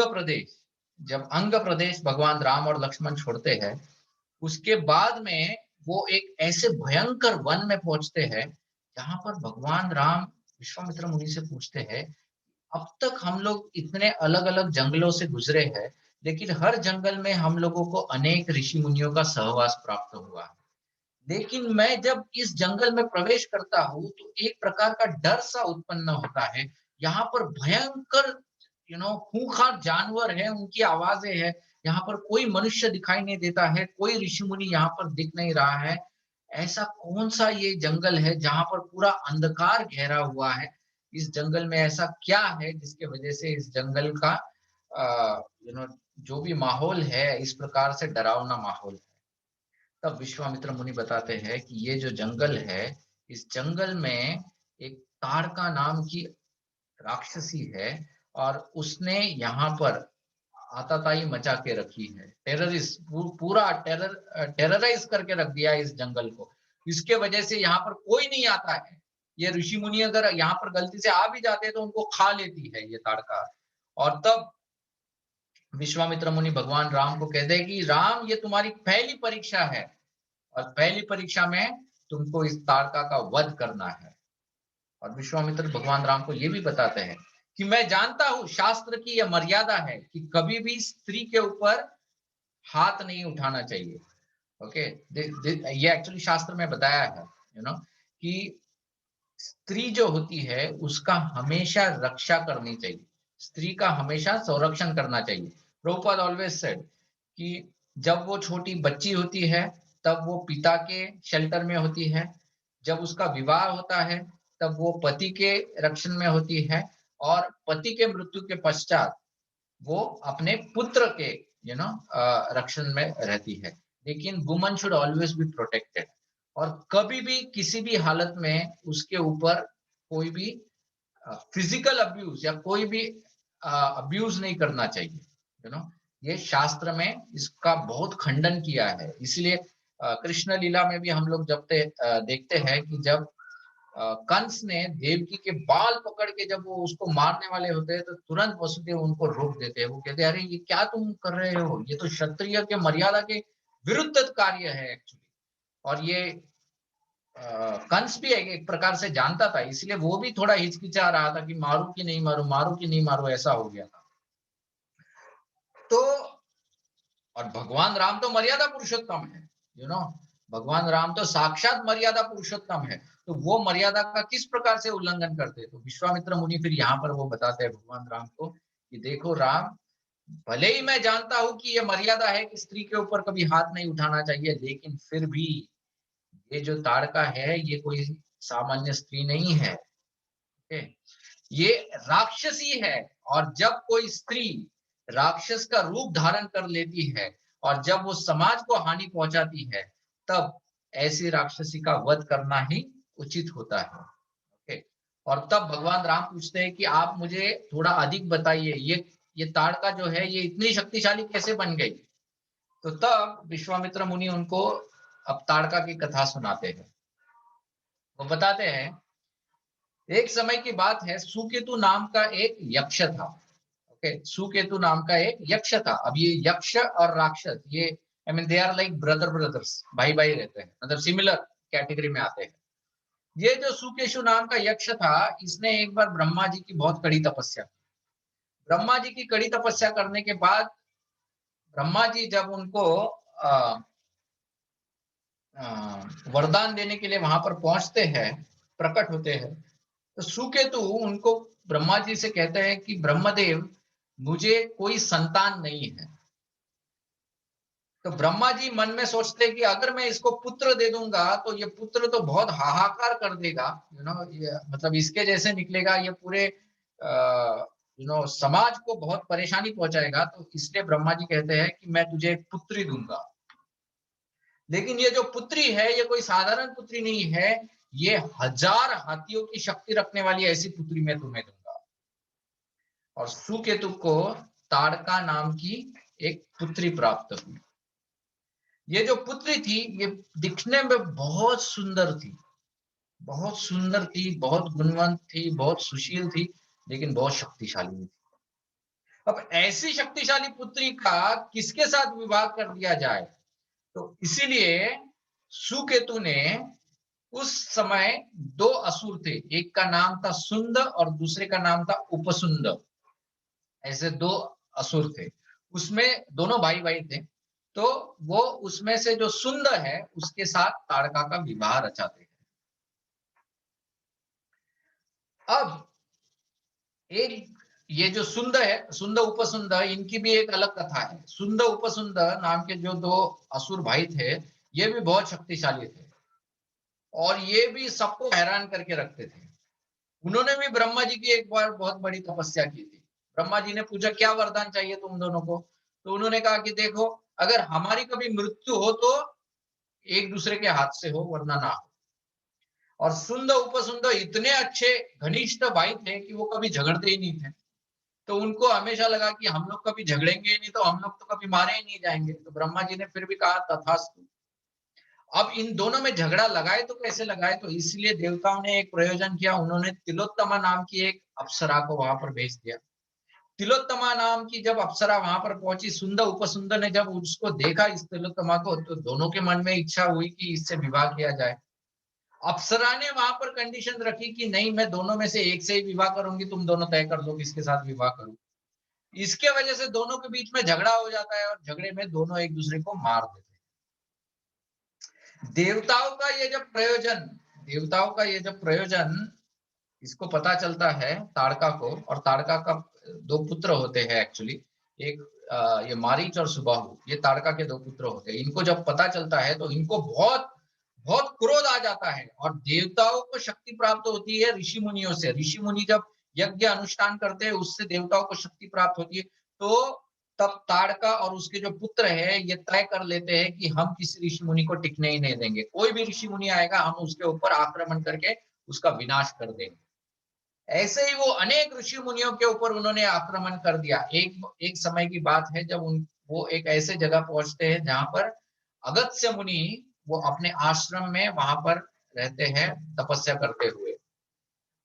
प्रदेश भगवान राम और लक्ष्मण छोड़ते हैं, उसके बाद में वो एक ऐसे भयंकर वन में पहुंचते हैं जहां पर भगवान राम विश्वामित्र मुनि से पूछते हैं, अब तक हम लोग इतने अलग अलग जंगलों से गुजरे हैं, लेकिन हर जंगल में हम लोगों को अनेक ऋषि मुनियों का सहवास प्राप्त हुआ है, लेकिन मैं जब इस जंगल में प्रवेश करता हूँ तो एक प्रकार का डर सा उत्पन्न होता है। यहाँ पर भयंकर खूंखार जानवर है, उनकी आवाजें हैं। यहाँ पर कोई मनुष्य दिखाई नहीं देता है, कोई ऋषि मुनि यहाँ पर दिख नहीं रहा है। ऐसा कौन सा ये जंगल है जहाँ पर पूरा अंधकार घेरा हुआ है? इस जंगल में ऐसा क्या है जिसकी वजह से इस जंगल का यू नो जो भी माहौल है इस प्रकार से डरावना माहौल है। तब विश्वामित्र मुनि बताते हैं कि ये जो जंगल है, इस जंगल में एक ताड़का नाम की राक्षसी है और उसने यहाँ पर आताताई मचा के रखी है। पूरा टेरराइज करके रख दिया है इस जंगल को। इसके वजह से यहाँ पर कोई नहीं आता है। ये ऋषि मुनि अगर यहाँ पर गलती से आ भी जाते हैं तो उनको खा लेती है ये ताड़का। और तब विश्वामित्र मुनि भगवान राम को कहते हैं कि राम, ये तुम्हारी पहली परीक्षा है और पहली परीक्षा में तुमको इस ताड़का का वध करना है। और विश्वामित्र भगवान राम को ये भी बताते हैं कि मैं जानता हूं शास्त्र की यह मर्यादा है कि कभी भी स्त्री के ऊपर हाथ नहीं उठाना चाहिए। ओके, ये एक्चुअली शास्त्र में बताया है कि स्त्री जो होती है उसका हमेशा रक्षा करनी चाहिए, स्त्री का हमेशा संरक्षण करना चाहिए। प्रभुपाद ऑलवेज सेड कि जब वो छोटी बच्ची होती है तब वो पिता के शेल्टर में होती है, जब उसका विवाह होता है तब वो पति के रक्षण में होती है, और पति के मृत्यु के पश्चात वो अपने पुत्र के रक्षण में रहती है। लेकिन woman should always be protected, और कभी भी किसी भी हालत में उसके ऊपर कोई भी फिजिकल अब्यूज या कोई भी अब्यूज नहीं करना चाहिए। ये शास्त्र में इसका बहुत खंडन किया है। इसलिए कृष्ण लीला में भी हम लोग जब देखते हैं कि जब कंस ने देवकी के बाल पकड़ के जब वो उसको मारने वाले होते हैं तो तुरंत वसुदेव उनको रोक देते हैं। वो कहते हैं अरे ये क्या तुम कर रहे हो, ये तो क्षत्रिय के मर्यादा के विरुद्ध कार्य है एक्चुअली। और ये कंस भी एक प्रकार से जानता था, इसलिए वो भी थोड़ा हिचकिचा रहा था कि मारू कि नहीं मारू, मारू कि नहीं मारू, ऐसा हो गया था। तो और भगवान राम तो मर्यादा पुरुषोत्तम है, भगवान राम तो साक्षात मर्यादा पुरुषोत्तम है। तो वो मर्यादा का किस प्रकार से उल्लंघन करते? तो विश्वामित्र मुनि फिर यहाँ पर वो बताते हैं भगवान राम को कि देखो राम, भले ही मैं जानता हूं कि ये मर्यादा है कि स्त्री के ऊपर कभी हाथ नहीं उठाना चाहिए, लेकिन फिर भी ये जो ताड़का है ये कोई सामान्य स्त्री नहीं है। ये राक्षसी है, और जब कोई स्त्री राक्षस का रूप धारण कर लेती है और जब वो समाज को हानि पहुंचाती है, तब ऐसी राक्षसी का वध करना ही उचित होता है। ओके, और तब भगवान राम पूछते हैं कि आप मुझे थोड़ा अधिक बताइए, ये ताड़का जो है ये इतनी शक्तिशाली कैसे बन गई? तो तब विश्वामित्र मुनि उनको अब ताड़का की कथा सुनाते हैं। वो बताते हैं एक समय की बात है, सुकेतु नाम का एक यक्ष था। ओके, सुकेतु नाम का एक यक्ष था। अब ये यक्ष और राक्षस, ये I mean they are like brother brothers, भाई भाई रहते हैं, मतलब सिमिलर कैटेगरी में आते हैं। ये जो सुकेशु नाम का यक्ष था, इसने एक बार ब्रह्मा जी की बहुत कड़ी तपस्या की। ब्रह्मा जी की कड़ी तपस्या करने के बाद ब्रह्मा जी जब उनको वरदान देने के लिए वहां पर पहुंचते हैं, प्रकट होते हैं, तो सुकेतु उनको ब्रह्मा जी से कहते हैं कि ब्रह्मदेव, मुझे कोई संतान नहीं है। तो ब्रह्मा जी मन में सोचते हैं कि अगर मैं इसको पुत्र दे दूंगा तो ये पुत्र तो बहुत हाहाकार कर देगा, ये मतलब इसके जैसे निकलेगा, ये पूरे समाज को बहुत परेशानी पहुंचाएगा। तो इसलिए ब्रह्मा जी कहते हैं कि मैं तुझे एक पुत्री दूंगा, लेकिन ये जो पुत्री है ये कोई साधारण पुत्री नहीं है, ये 1000 हाथियों की शक्ति रखने वाली ऐसी पुत्री मैं तुम्हें दूंगा। और सुकेतु को ताड़का नाम की एक पुत्री प्राप्त हुई। ये जो पुत्री थी ये दिखने में बहुत सुंदर थी, बहुत सुंदर थी, बहुत गुणवंत थी, बहुत सुशील थी, लेकिन बहुत शक्तिशाली भी थी। अब ऐसी शक्तिशाली पुत्री का किसके साथ विवाह कर दिया जाए? तो इसीलिए सुकेतु ने उस समय 2 असुर थे, एक का नाम था सुंद और दूसरे का नाम था उपसुंद। ऐसे 2 असुर थे, उसमें दोनों भाई भाई थे। तो वो उसमें से जो सुंद है उसके साथ ताड़का का विवाह रचाते हैं। अब एक ये जो सुंद है, सुंद उपसुंद, इनकी भी एक अलग कथा है। सुंद उपसुंद नाम के जो दो असुर भाई थे, ये भी बहुत शक्तिशाली थे और ये भी सबको हैरान करके रखते थे। उन्होंने भी ब्रह्मा जी की एक बार बहुत बड़ी तपस्या की थी। ब्रह्मा जी ने पूछा क्या वरदान चाहिए तुम दोनों को? तो उन्होंने कहा कि देखो, अगर हमारी कभी मृत्यु हो तो एक दूसरे के हाथ से हो, वरना ना हो। और सुंद उपसुंद इतने अच्छे घनिष्ठ भाई थे कि वो कभी झगड़ते ही नहीं थे। तो उनको हमेशा लगा कि हम लोग कभी झगड़ेंगे ही नहीं, तो हम लोग तो कभी मारे ही नहीं जाएंगे। तो ब्रह्मा जी ने फिर भी कहा तथास्तु। अब इन दोनों में झगड़ा लगाए तो कैसे लगाए? तो इसलिए देवताओं ने एक प्रयोजन किया, उन्होंने तिलोत्तमा नाम की एक अप्सरा को वहां पर भेज दिया। तिलोत्तमा नाम की जब अप्सरा वहां पर पहुंची, सुंदर उपसुंदर ने जब उसको देखा इस तिलोत्तमा को, तो दोनों के मन में इच्छा हुई कि इससे विवाह किया जाए। अप्सरा ने वहां पर कंडीशन रखी कि नहीं, मैं दोनों में से एक से ही विवाह करूंगी, तुम दोनों तय कर लो किसके साथ विवाह करूं। इसके वजह से दोनों के बीच में झगड़ा हो जाता है और झगड़े में दोनों एक दूसरे को मार देते हैं। देवताओं का ये जब प्रयोजन इसको पता चलता है ताड़का को, और ताड़का का दो पुत्र होते हैं एक्चुअली। एक ये मारीच और सुबाहु, ये ताड़का के दो पुत्र होते हैं। इनको जब पता चलता है तो इनको बहुत बहुत क्रोध आ जाता है और देवताओं को शक्ति प्राप्त होती है ऋषि मुनियों से। ऋषि मुनि जब यज्ञ अनुष्ठान करते हैं उससे देवताओं को शक्ति प्राप्त होती है। तो तब ताड़का और उसके जो पुत्र है ये तय कर लेते हैं कि हम किसी ऋषि मुनि को टिकने ही नहीं देंगे। कोई भी ऋषि मुनि आएगा हम उसके ऊपर आक्रमण करके उसका विनाश कर देंगे। ऐसे ही वो अनेक ऋषि मुनियों के ऊपर उन्होंने आक्रमण कर दिया। एक समय की बात है जब वो एक ऐसे जगह पहुंचते हैं जहां पर अगस्त्य मुनि वो अपने आश्रम में वहां पर रहते हैं तपस्या करते हुए।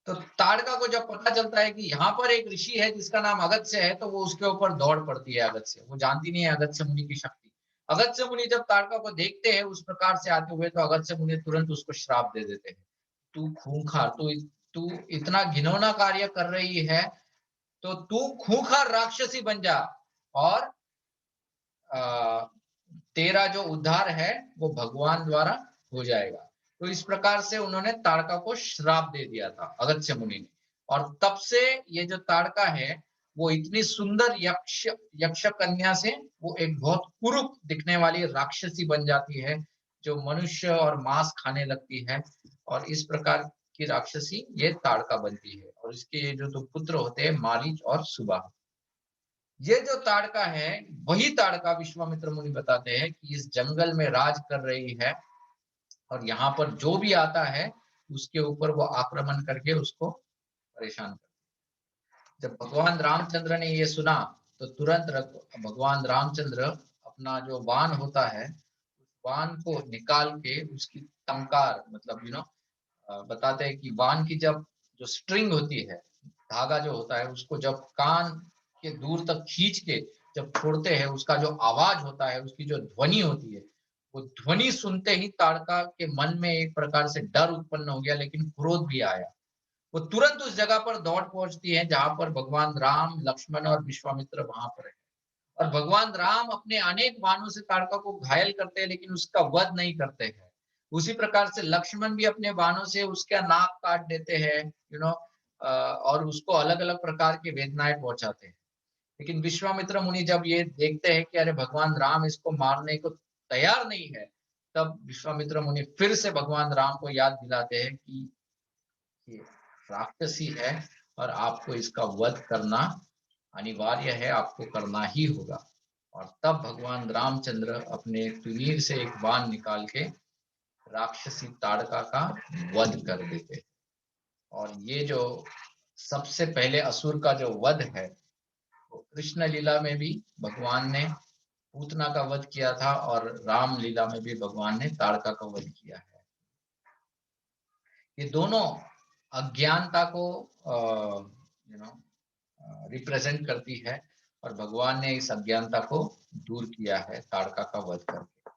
तो ताड़का को जब पता चलता है कि यहाँ पर एक ऋषि है जिसका नाम अगस्त्य है, तो वो उसके ऊपर दौड़ पड़ती है। अगस्त्य, वो जानती नहीं है अगस्त्य मुनि की शक्ति। अगस्त्य मुनि जब ताड़का को देखते हैं उस प्रकार से आते हुए, तो अगस्त्य मुनि तुरंत उसको श्राप दे देते हैं। तू खूंखार, तू इतना घिनौना कार्य कर रही है, तो तू खूंखार राक्षसी बन जा और आ, तेरा जो उद्धार है वो भगवान द्वारा हो जाएगा। तो इस प्रकार से उन्होंने ताड़का को श्राप दे दिया था अगस्त्य मुनि ने। और तब से ये जो ताड़का है वो इतनी सुंदर यक्ष कन्या से वो एक बहुत कुरूप दिखने वाली राक्षसी बन जाती है, जो मनुष्य और मांस खाने लगती है। और इस प्रकार की राक्षसी ये ताड़का बनती है। और इसके ये जो दो पुत्र होते हैं मारीच और सुबाहु, ये जो ताड़का है वही ताड़का विश्वामित्र मुनि बताते हैं कि इस जंगल में राज कर रही है और यहाँ पर जो भी आता है उसके ऊपर वो आक्रमण करके उसको परेशान कर। जब भगवान रामचंद्र ने ये सुना तो तुरंत भगवान रामचंद्र अपना जो बाण होता है उस बाण को निकाल के उसकी टंकार, मतलब बताते हैं कि बाण की जब जो स्ट्रिंग होती है, धागा जो होता है, उसको जब कान के दूर तक खींच के जब छोड़ते हैं, उसका जो आवाज होता है, उसकी जो ध्वनि होती है, वो ध्वनि सुनते ही ताड़का के मन में एक प्रकार से डर उत्पन्न हो गया, लेकिन क्रोध भी आया। वो तुरंत उस जगह पर दौड़ पहुंचती है जहां पर भगवान राम, लक्ष्मण और विश्वामित्र वहां पर है। और भगवान राम अपने अनेक बाणों से ताड़का को घायल करते हैं लेकिन उसका वध नहीं करते हैं। उसी प्रकार से लक्ष्मण भी अपने बाणों से उसका नाक काट देते हैं, और उसको अलग अलग प्रकार की वेदनाएं पहुंचाते हैं। लेकिन विश्वामित्र मुनि जब ये देखते हैं कि अरे भगवान राम इसको मारने को तैयार नहीं है, तब विश्वामित्र मुनि फिर से भगवान राम को याद दिलाते हैं कि ये राक्षसी है और आपको इसका वध करना अनिवार्य है, आपको करना ही होगा। और तब भगवान रामचंद्र अपने तुनीर से एक बाण निकाल के राक्षसी ताड़का का वध कर देते। और ये जो सबसे पहले असुर का जो वध है वो कृष्ण लीला में भी भगवान ने पूतना का वध किया था और राम लीला में भी भगवान ने ताड़का का वध किया है। ये दोनों अज्ञानता को रिप्रेजेंट करती है और भगवान ने इस अज्ञानता को दूर किया है ताड़का का वध करके।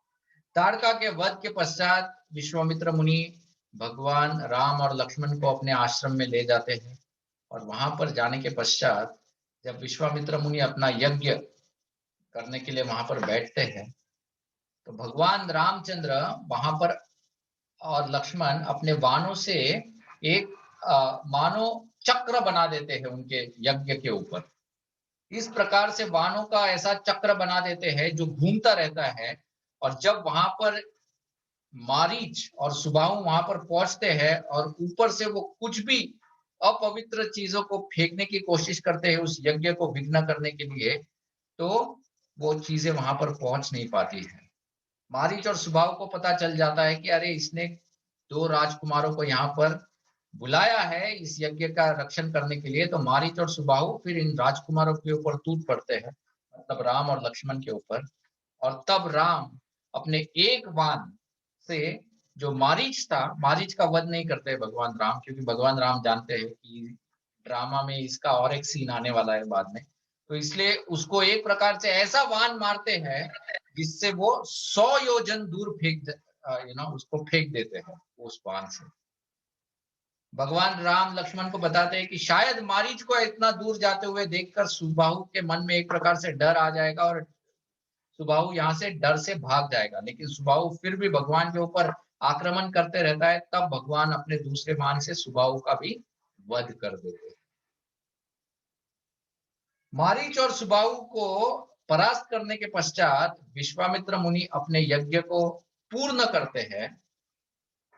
ताड़का के वध के पश्चात विश्वामित्र मुनि भगवान राम और लक्ष्मण को अपने आश्रम में ले जाते हैं। और वहां पर जाने के पश्चात जब विश्वामित्र मुनि अपना यज्ञ करने के लिए वहां पर बैठते हैं, तो भगवान रामचंद्र वहां पर और लक्ष्मण अपने वाणों से एक मानो चक्र बना देते हैं उनके यज्ञ के ऊपर। इस प्रकार से वाणों का ऐसा चक्र बना देते हैं जो घूमता रहता है, और जब वहां पर मारीच और सुबाहु वहां पर पहुंचते हैं और ऊपर से वो कुछ भी अपवित्र चीजों को फेंकने की कोशिश करते हैं उस यज्ञ को विघ्न करने के लिए, तो वो चीजें वहां पर पहुंच नहीं पाती है। मारीच और सुबाहु को पता चल जाता है कि अरे इसने दो राजकुमारों को यहाँ पर बुलाया है इस यज्ञ का रक्षण करने के लिए। तो मारीच और सुबाहु फिर इन राजकुमारों के ऊपर टूट पड़ते हैं, मतलब राम और लक्ष्मण के ऊपर। और तब राम अपने एक बाण से, जो मारीच था, मारीच का वध नहीं करते भगवान राम, क्योंकि भगवान राम जानते हैं कि ड्रामा में इसका और एक सीन आने वाला है बाद में। तो इसलिए उसको एक प्रकार से ऐसा बाण मारते हैं जिससे वो 100 योजन दूर उसको फेंक देते हैं उस बाण से। भगवान राम लक्ष्मण को बताते हैं कि शायद मारीच को इतना दूर जाते हुए देखकर सुबाहु के मन में एक प्रकार से डर आ जाएगा और सुबाहु यहाँ से डर से भाग जाएगा, लेकिन सुबाहु फिर भी भगवान के ऊपर आक्रमण करते रहता है। तब भगवान अपने दूसरे बाण से सुबाहु का भी वध कर देते हैं। मारीच और सुबाहु को परास्त करने के पश्चात विश्वामित्र मुनि अपने यज्ञ को पूर्ण करते हैं,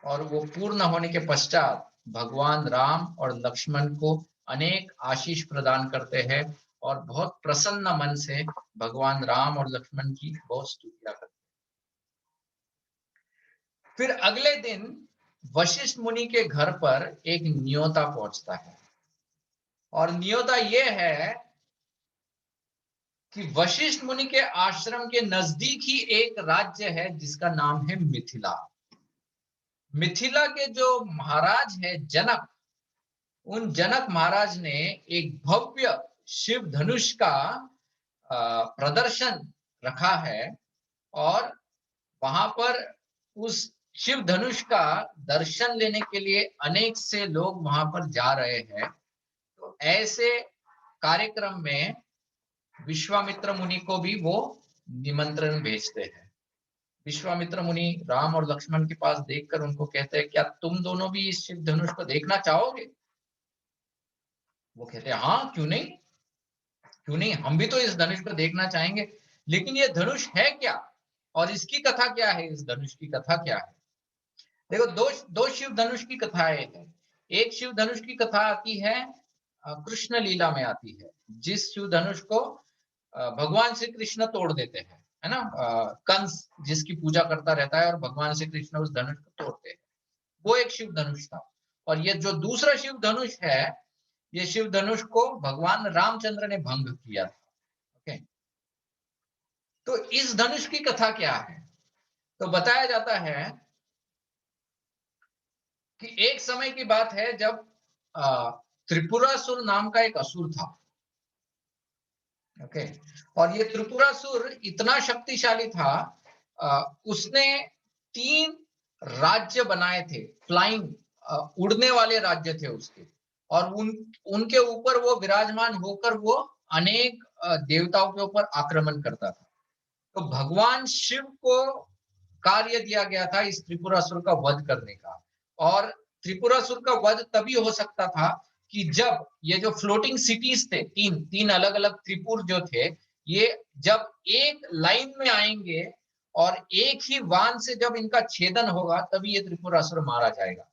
और वो पूर्ण होने के पश्चात भगवान राम और लक्ष्मण को अनेक आशीष प्रदान करते हैं और बहुत प्रसन्न मन से भगवान राम और लक्ष्मण की बहुत स्तुतियां करते हैं। फिर अगले दिन वशिष्ठ मुनि के घर पर एक न्योता पहुंचता है, और न्योता ये है कि वशिष्ठ मुनि के आश्रम के नजदीक ही एक राज्य है जिसका नाम है मिथिला। मिथिला के जो महाराज है जनक, उन जनक महाराज ने एक भव्य शिव धनुष का प्रदर्शन रखा है, और वहां पर उस शिव धनुष का दर्शन लेने के लिए अनेक से लोग वहां पर जा रहे हैं। तो ऐसे कार्यक्रम में विश्वामित्र मुनि को भी वो निमंत्रण भेजते हैं। विश्वामित्र मुनि राम और लक्ष्मण के पास देखकर उनको कहते हैं, क्या तुम दोनों भी इस शिव धनुष को देखना चाहोगे? वो कहते हैं, हाँ क्यों नहीं, क्यों नहीं, हम भी तो इस धनुष को देखना चाहेंगे। लेकिन ये धनुष है क्या, और इसकी कथा क्या है, इस धनुष की कथा क्या है? देखो, दो दो शिव धनुष की कथाएं हैं। एक शिव धनुष की कथा आती है कृष्ण लीला में आती है, जिस शिव धनुष को भगवान श्री कृष्ण तोड़ देते हैं, है ना। कंस जिसकी पूजा करता रहता है और भगवान श्री कृष्ण उस धनुष को तोड़ते हैं, वो एक शिव धनुष था। और ये जो दूसरा शिव धनुष है, ये शिव धनुष को भगवान रामचंद्र ने भंग किया था। ओके, तो इस धनुष की कथा क्या है? तो बताया जाता है कि एक समय की बात है जब त्रिपुरासुर नाम का एक असुर था। ओके, और ये त्रिपुरासुर इतना शक्तिशाली था, उसने 3 राज्य बनाए थे, फ्लाइंग, उड़ने वाले राज्य थे उसके, और उनके ऊपर वो विराजमान होकर वो अनेक देवताओं के ऊपर आक्रमण करता था। तो भगवान शिव को कार्य दिया गया था इस त्रिपुरासुर का वध करने का, और त्रिपुरासुर का वध तभी हो सकता था कि जब ये जो फ्लोटिंग सिटीज थे, तीन अलग अलग त्रिपुर जो थे, ये जब एक लाइन में आएंगे और एक ही वाण से जब इनका छेदन होगा, तभी ये त्रिपुरासुर मारा जाएगा।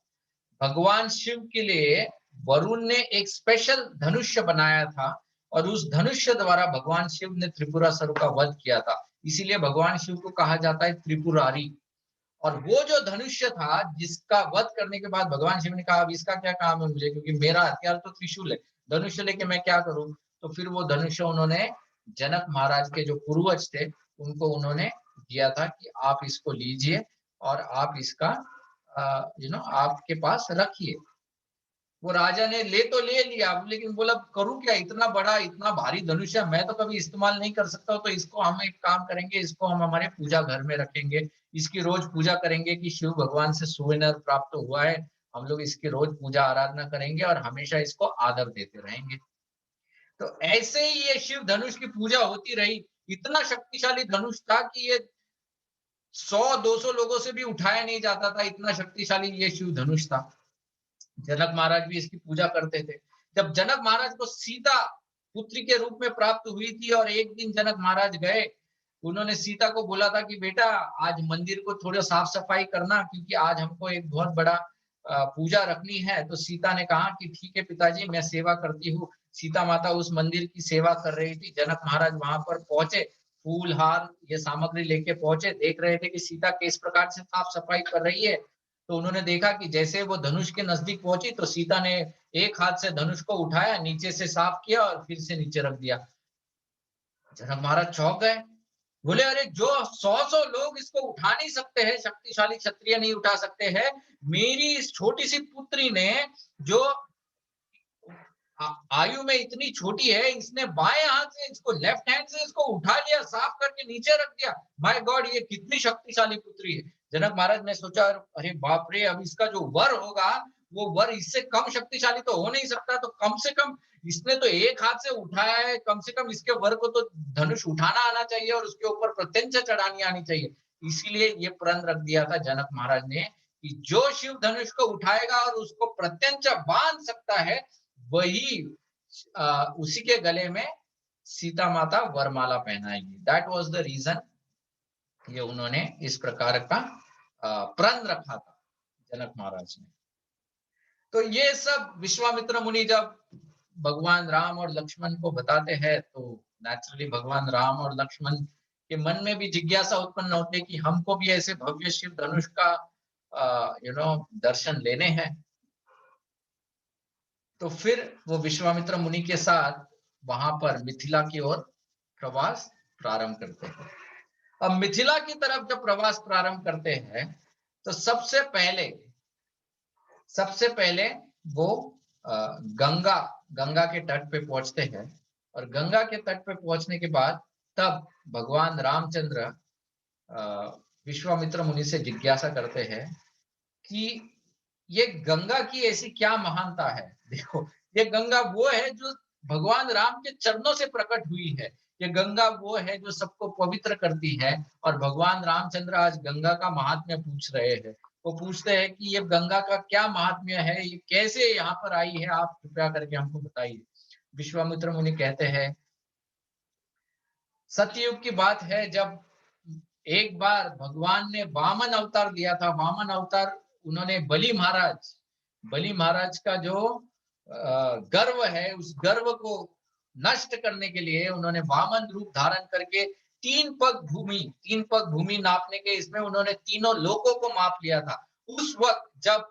भगवान शिव के लिए वरुण ने एक स्पेशल धनुष्य बनाया था, और उस धनुष्य द्वारा भगवान शिव ने त्रिपुरासुर का वध किया था। इसीलिए भगवान शिव को कहा जाता है त्रिपुरारी। और वो जो धनुष्य था, जिसका वध करने के बाद भगवान शिव ने कहा, अब इसका क्या काम है मुझे, क्योंकि मेरा हथियार तो त्रिशूल है, धनुष्य लेके मैं क्या करूं। तो फिर वो धनुष्य उन्होंने जनक महाराज के जो पूर्वज थे उनको उन्होंने दिया था कि आप इसको लीजिए और आप इसका आपके पास रखिए। वो राजा ने ले तो ले लिया, लेकिन बोला करूं क्या, इतना बड़ा इतना भारी धनुष मैं तो कभी इस्तेमाल नहीं कर सकता, तो इसको हम एक काम करेंगे, इसको हम हमारे पूजा घर में रखेंगे, इसकी रोज पूजा करेंगे कि शिव भगवान से सुविनर प्राप्त हुआ है, हम लोग इसकी रोज पूजा आराधना करेंगे और हमेशा इसको आदर देते रहेंगे। तो ऐसे ही ये शिव धनुष की पूजा होती रही। इतना शक्तिशाली धनुष था कि ये 100-200 लोगों से भी उठाया नहीं जाता था, इतना शक्तिशाली ये शिव धनुष था। जनक महाराज भी इसकी पूजा करते थे। जब जनक महाराज को सीता पुत्री के रूप में प्राप्त हुई थी और एक दिन जनक महाराज गए, उन्होंने सीता को बोला था कि बेटा आज मंदिर को थोड़ा साफ सफाई करना, क्योंकि आज हमको एक बहुत बड़ा पूजा रखनी है। तो सीता ने कहा कि ठीक है पिताजी, मैं सेवा करती हूँ। सीता माता उस मंदिर की सेवा कर रही थी। जनक महाराज वहां पर पहुंचे, फूल हार ये सामग्री लेके पहुंचे, देख रहे थे कि सीता किस प्रकार से साफ सफाई कर रही है। तो उन्होंने देखा कि जैसे वो धनुष के नजदीक पहुंची तो सीता ने एक हाथ से धनुष को उठाया, नीचे से साफ किया और फिर से नीचे रख दिया। जनक महाराज चौंक गए, बोले अरे जो 100 लोग इसको उठा नहीं सकते हैं, शक्तिशाली क्षत्रिय नहीं उठा सकते हैं, मेरी इस छोटी सी पुत्री ने जो आयु में इतनी छोटी है, इसने बाएं हाथ से इसको लेफ्ट हैंड से इसको उठा लिया, साफ करके नीचे रख दिया। माय गॉड, ये कितनी शक्तिशाली पुत्री है। जनक महाराज ने सोचा अरे बाप रे, अब इसका जो वर होगा वो वर इससे कम शक्तिशाली तो हो नहीं सकता, तो कम से कम इसने तो एक हाथ से उठाया है, कम से कम इसके वर को तो धनुष उठाना आना चाहिए और उसके ऊपर प्रत्यंचा चढ़ानी आनी चाहिए। इसीलिए ये प्रण रख दिया था जनक महाराज ने कि जो शिव धनुष को उठाएगा और उसको प्रत्यंचा बांध सकता है, वही उसी के गले में सीता माता वरमाला पहनाएगी। दैट वाज द रीजन, ये उन्होंने इस प्रकार का प्रण रखा था जनक महाराज ने। तो ये सब विश्वामित्र मुनि जब भगवान राम और लक्ष्मण को बताते हैं, तो नेचुरली भगवान राम और लक्ष्मण के मन में भी जिज्ञासा उत्पन्न होती है कि हमको भी ऐसे भव्य शिव धनुष का दर्शन लेने हैं। तो फिर वो विश्वामित्र मुनि के साथ वहां पर मिथिला की ओर प्रवास प्रारंभ करते हैं। अब मिथिला की तरफ जब प्रवास प्रारंभ करते हैं तो सबसे पहले वो गंगा के तट पे पहुंचते हैं। और गंगा के तट पे पहुंचने के बाद तब भगवान रामचंद्र विश्वामित्र मुनि से जिज्ञासा करते हैं कि ये गंगा की ऐसी क्या महानता है। देखो, ये गंगा वो है जो भगवान राम के चरणों से प्रकट हुई है। ये गंगा वो है जो सबको पवित्र करती है। और भगवान रामचंद्र आज गंगा का महात्म्य पूछ रहे हैं। वो पूछते हैं कि ये गंगा का क्या महात्म्य है, ये कैसे यहाँ पर आई है, आप कृपया करके हमको बताइए। विश्वामित्र मुनि कहते हैं, सतयुग की बात है, जब एक बार भगवान ने वामन अवतार दिया था। वामन अवतार उन्होंने बलि महाराज का जो गर्व है, उस गर्व को नष्ट करने के लिए उन्होंने वामन रूप धारण करके 3 पग भूमि नापने के इसमें उन्होंने तीनों लोकों को माप लिया था। उस वक्त जब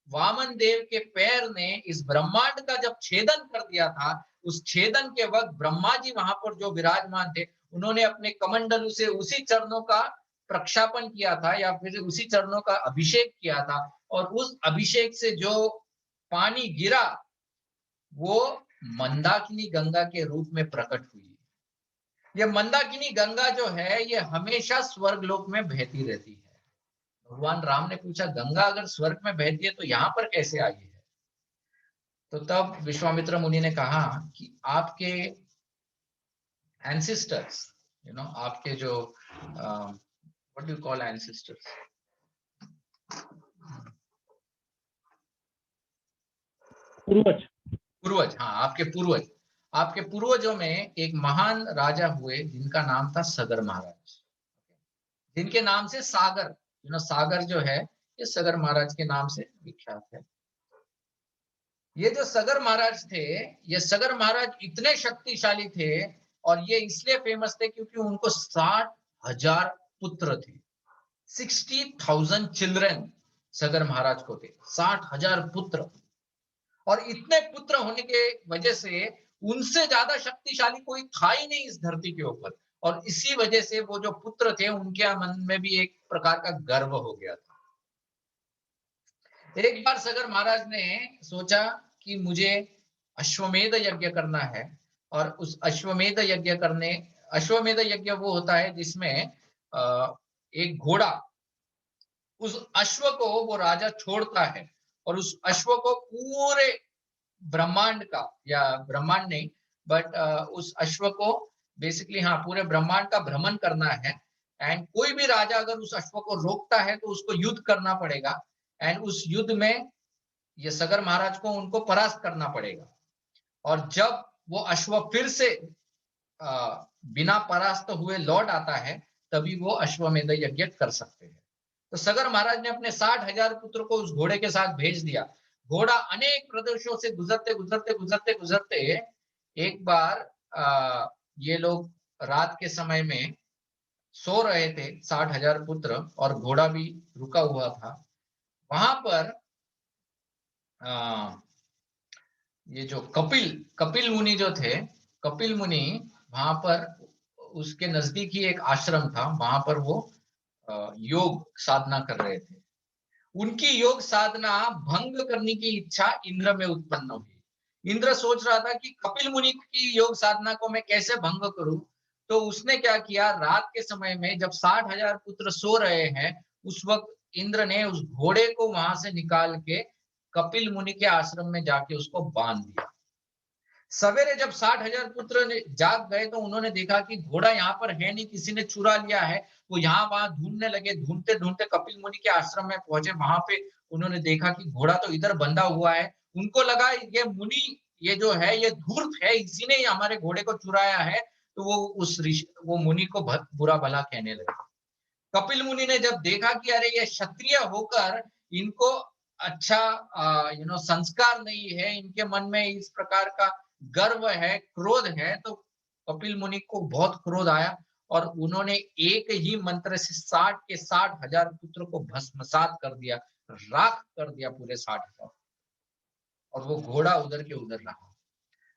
वामन देव के पैर ने इस ब्रह्मांड का जब छेदन कर दिया था, उस छेदन के वक्त ब्रह्मा जी वहां पर जो विराजमान थे, उन्होंने अपने कमंडलू से उसी चरणों का प्रक्षापन किया था या फिर उसी चरणों का अभिषेक किया था। और उस अभिषेक से जो पानी गिरा वो मंदाकिनी गंगा के रूप में प्रकट हुई। ये मंदाकिनी गंगा जो है ये हमेशा स्वर्ग लोक में बहती रहती है। भगवान राम ने पूछा, गंगा अगर स्वर्ग में बहती है तो यहाँ पर कैसे आई है? तो तब विश्वामित्र मुनि ने कहा कि आपके एंसेस्टर्स, आपके जो what do you call ancestors, पूर्वज, हाँ, आपके पूर्वजों में एक महान राजा हुए जिनका नाम था सगर महाराज, जिनके नाम से सागर, सागर जो है ये सगर महाराज के नाम से विख्यात है। ये जो सगर महाराज थे, ये सगर महाराज इतने शक्तिशाली थे और ये इसलिए फेमस थे क्योंकि उनको 60,000 पुत्र थे। 60,000 चिल्ड्रन सगर महाराज को थे, 60,000 पुत्र। और इतने पुत्र होने के वजह से उनसे ज्यादा शक्तिशाली कोई था ही नहीं इस धरती के ऊपर। और इसी वजह से वो जो पुत्र थे उनके मन में भी एक प्रकार का गर्व हो गया था। एक बार सगर महाराज ने सोचा कि मुझे अश्वमेध यज्ञ करना है। और उस अश्वमेध यज्ञ वो होता है जिसमें एक घोड़ा, उस अश्व को वो राजा छोड़ता है और उस अश्व को पूरे ब्रह्मांड का, या ब्रह्मांड नहीं बट उस अश्व को बेसिकली, हाँ, पूरे ब्रह्मांड का भ्रमण करना है। एंड कोई भी राजा अगर उस अश्व को रोकता है तो उसको युद्ध करना पड़ेगा, एंड उस युद्ध में ये सगर महाराज को उनको परास्त करना पड़ेगा। और जब वो अश्व फिर से बिना परास्त हुए लौट आता है, तभी वो अश्वमेध यज्ञ कर सकते हैं। तो सगर महाराज ने अपने 60,000 पुत्र को उस घोड़े के साथ भेज दिया। घोड़ा अनेक प्रदेशों से गुजरते गुजरते गुजरते गुजरते एक बार ये लोग रात के समय में सो रहे थे, 60,000 पुत्र, और घोड़ा भी रुका हुआ था। वहां पर ये जो कपिल कपिल मुनि जो थे, कपिल मुनि वहां पर उसके नजदीक ही एक आश्रम था, वहां पर वो योग साधना कर रहे थे। उनकी योग साधना भंग करने की इच्छा इंद्र में उत्पन्न हुई। इंद्र सोच रहा था कि कपिल मुनि की योग साधना को मैं कैसे भंग करूं। तो उसने क्या किया, रात के समय में जब 60,000 पुत्र सो रहे हैं, उस वक्त इंद्र ने उस घोड़े को वहां से निकाल के कपिल मुनि के आश्रम में जाके उसको बांध दिया। सवेरे जब 60,000 पुत्र जाग गए तो उन्होंने देखा कि घोड़ा यहाँ पर है नहीं, किसी ने चुरा लिया है। वो यहाँ वहां ढूंढने लगे, ढूंढते ढूंढते कपिल मुनि के आश्रम में पहुंचे। वहां पे उन्होंने देखा कि घोड़ा तो इधर बंधा हुआ है। उनको लगा ये मुनि, ये जो है ये धूर्त है, इसी ने हमारे घोड़े को चुराया है। तो वो उस वो मुनि को बुरा भला कहने लगे। कपिल मुनि ने जब देखा कि अरे ये क्षत्रिय होकर इनको अच्छा संस्कार नहीं है, इनके मन में इस प्रकार का गर्व है, क्रोध है, तो कपिल मुनि को बहुत क्रोध आया और उन्होंने एक ही मंत्र से 60 के 60,000 पुत्र को भस्मसात कर दिया, राख कर दिया पूरे 60,000। और वो घोड़ा उधर के उधर रहा।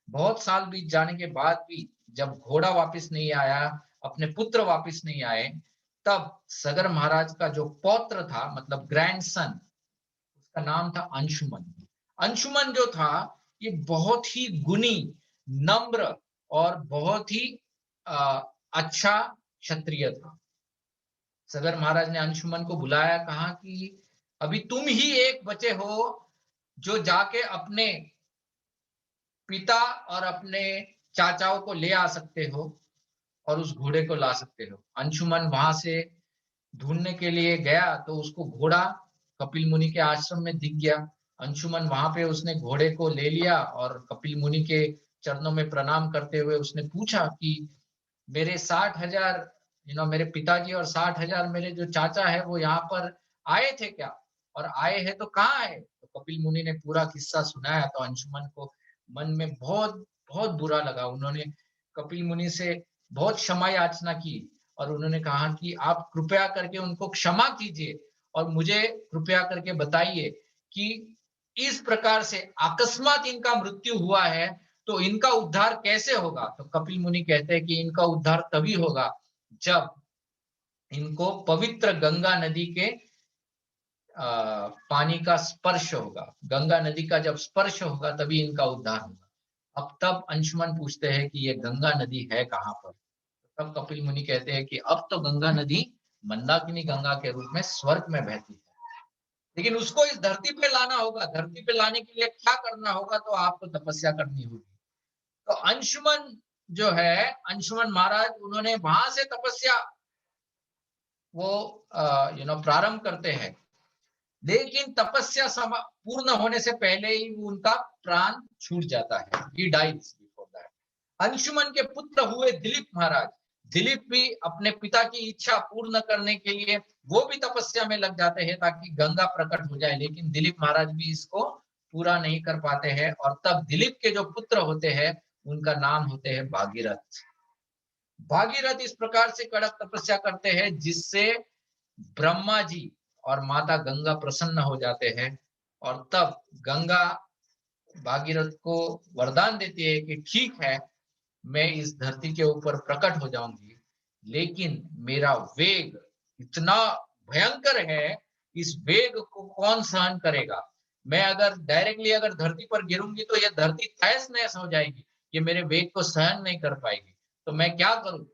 बहुत साल बीत जाने के बाद भी जब घोड़ा वापस नहीं आया, अपने पुत्र वापस नहीं आए, तब सगर महाराज का जो पौत्र था, मतलब ग्रैंडसन, उसका नाम था अंशुमन। अंशुमन जो था ये बहुत ही गुणी, नम्र और बहुत ही अच्छा क्षत्रिय था। सगर महाराज ने अंशुमन को बुलाया, कहा कि अभी तुम ही एक बचे हो जो जाके अपने पिता और अपने चाचाओं को ले आ सकते हो और उस घोड़े को ला सकते हो। अंशुमन वहां से ढूंढने के लिए गया तो उसको घोड़ा कपिल मुनि के आश्रम में दिख गया। अंशुमन वहां पे उसने घोड़े को ले लिया और कपिल मुनि के चरणों में प्रणाम करते हुए उसने पूछा कि मेरे 60,000 मेरे पिताजी और 60,000 मेरे जो चाचा है वो यहाँ पर आए थे क्या, और आए हैं तो कहाँ आए। तो कपिल मुनि ने पूरा किस्सा सुनाया तो अंशुमन को मन में बहुत बहुत बुरा लगा। उन्होंने कपिल मुनि से बहुत क्षमा याचना की और उन्होंने कहा कि आप कृपया करके उनको क्षमा कीजिए और मुझे कृपया करके बताइए कि इस प्रकार से अकस्मात इनका मृत्यु हुआ है तो इनका उद्धार कैसे होगा। तो कपिल मुनि कहते हैं कि इनका उद्धार तभी होगा जब इनको पवित्र गंगा नदी के पानी का स्पर्श होगा। गंगा नदी का जब स्पर्श होगा तभी इनका उद्धार होगा। अब तब अंशुमन पूछते हैं कि ये गंगा नदी है कहाँ पर। तब कपिल मुनि कहते हैं कि अब तो गंगा नदी मंदाकिनी गंगा के रूप में स्वर्ग में बहती है, लेकिन उसको इस धरती पे लाना होगा। धरती पे लाने के लिए क्या करना होगा, तो आपको तपस्या करनी होगी। तो अंशुमन जो है, अंशुमन महाराज, उन्होंने वहां से तपस्या वो प्रारंभ करते हैं, लेकिन तपस्या पूर्ण होने से पहले ही उनका प्राण छूट जाता है। He dies before that. Anshuman के पुत्र हुए दिलीप महाराज। दिलीप भी अपने पिता की इच्छा पूर्ण करने के लिए वो भी तपस्या में लग जाते हैं ताकि गंगा प्रकट हो जाए, लेकिन दिलीप महाराज भी इसको पूरा नहीं कर पाते हैं। और तब दिलीप के जो पुत्र होते हैं उनका नाम होते हैं भागीरथ। भागीरथ इस प्रकार से कड़क तपस्या करते हैं जिससे ब्रह्मा जी और माता गंगा प्रसन्न हो जाते हैं। और तब गंगा भागीरथ को वरदान देती है कि ठीक है, मैं इस धरती के ऊपर प्रकट हो जाऊंगी, लेकिन मेरा वेग इतना भयंकर है, इस वेग को कौन सहन करेगा। मैं अगर डायरेक्टली अगर धरती पर गिरूंगी तो ये धरती तहस नहस हो जाएगी, ये मेरे वेग को सहन नहीं कर पाएगी, तो मैं क्या करूं।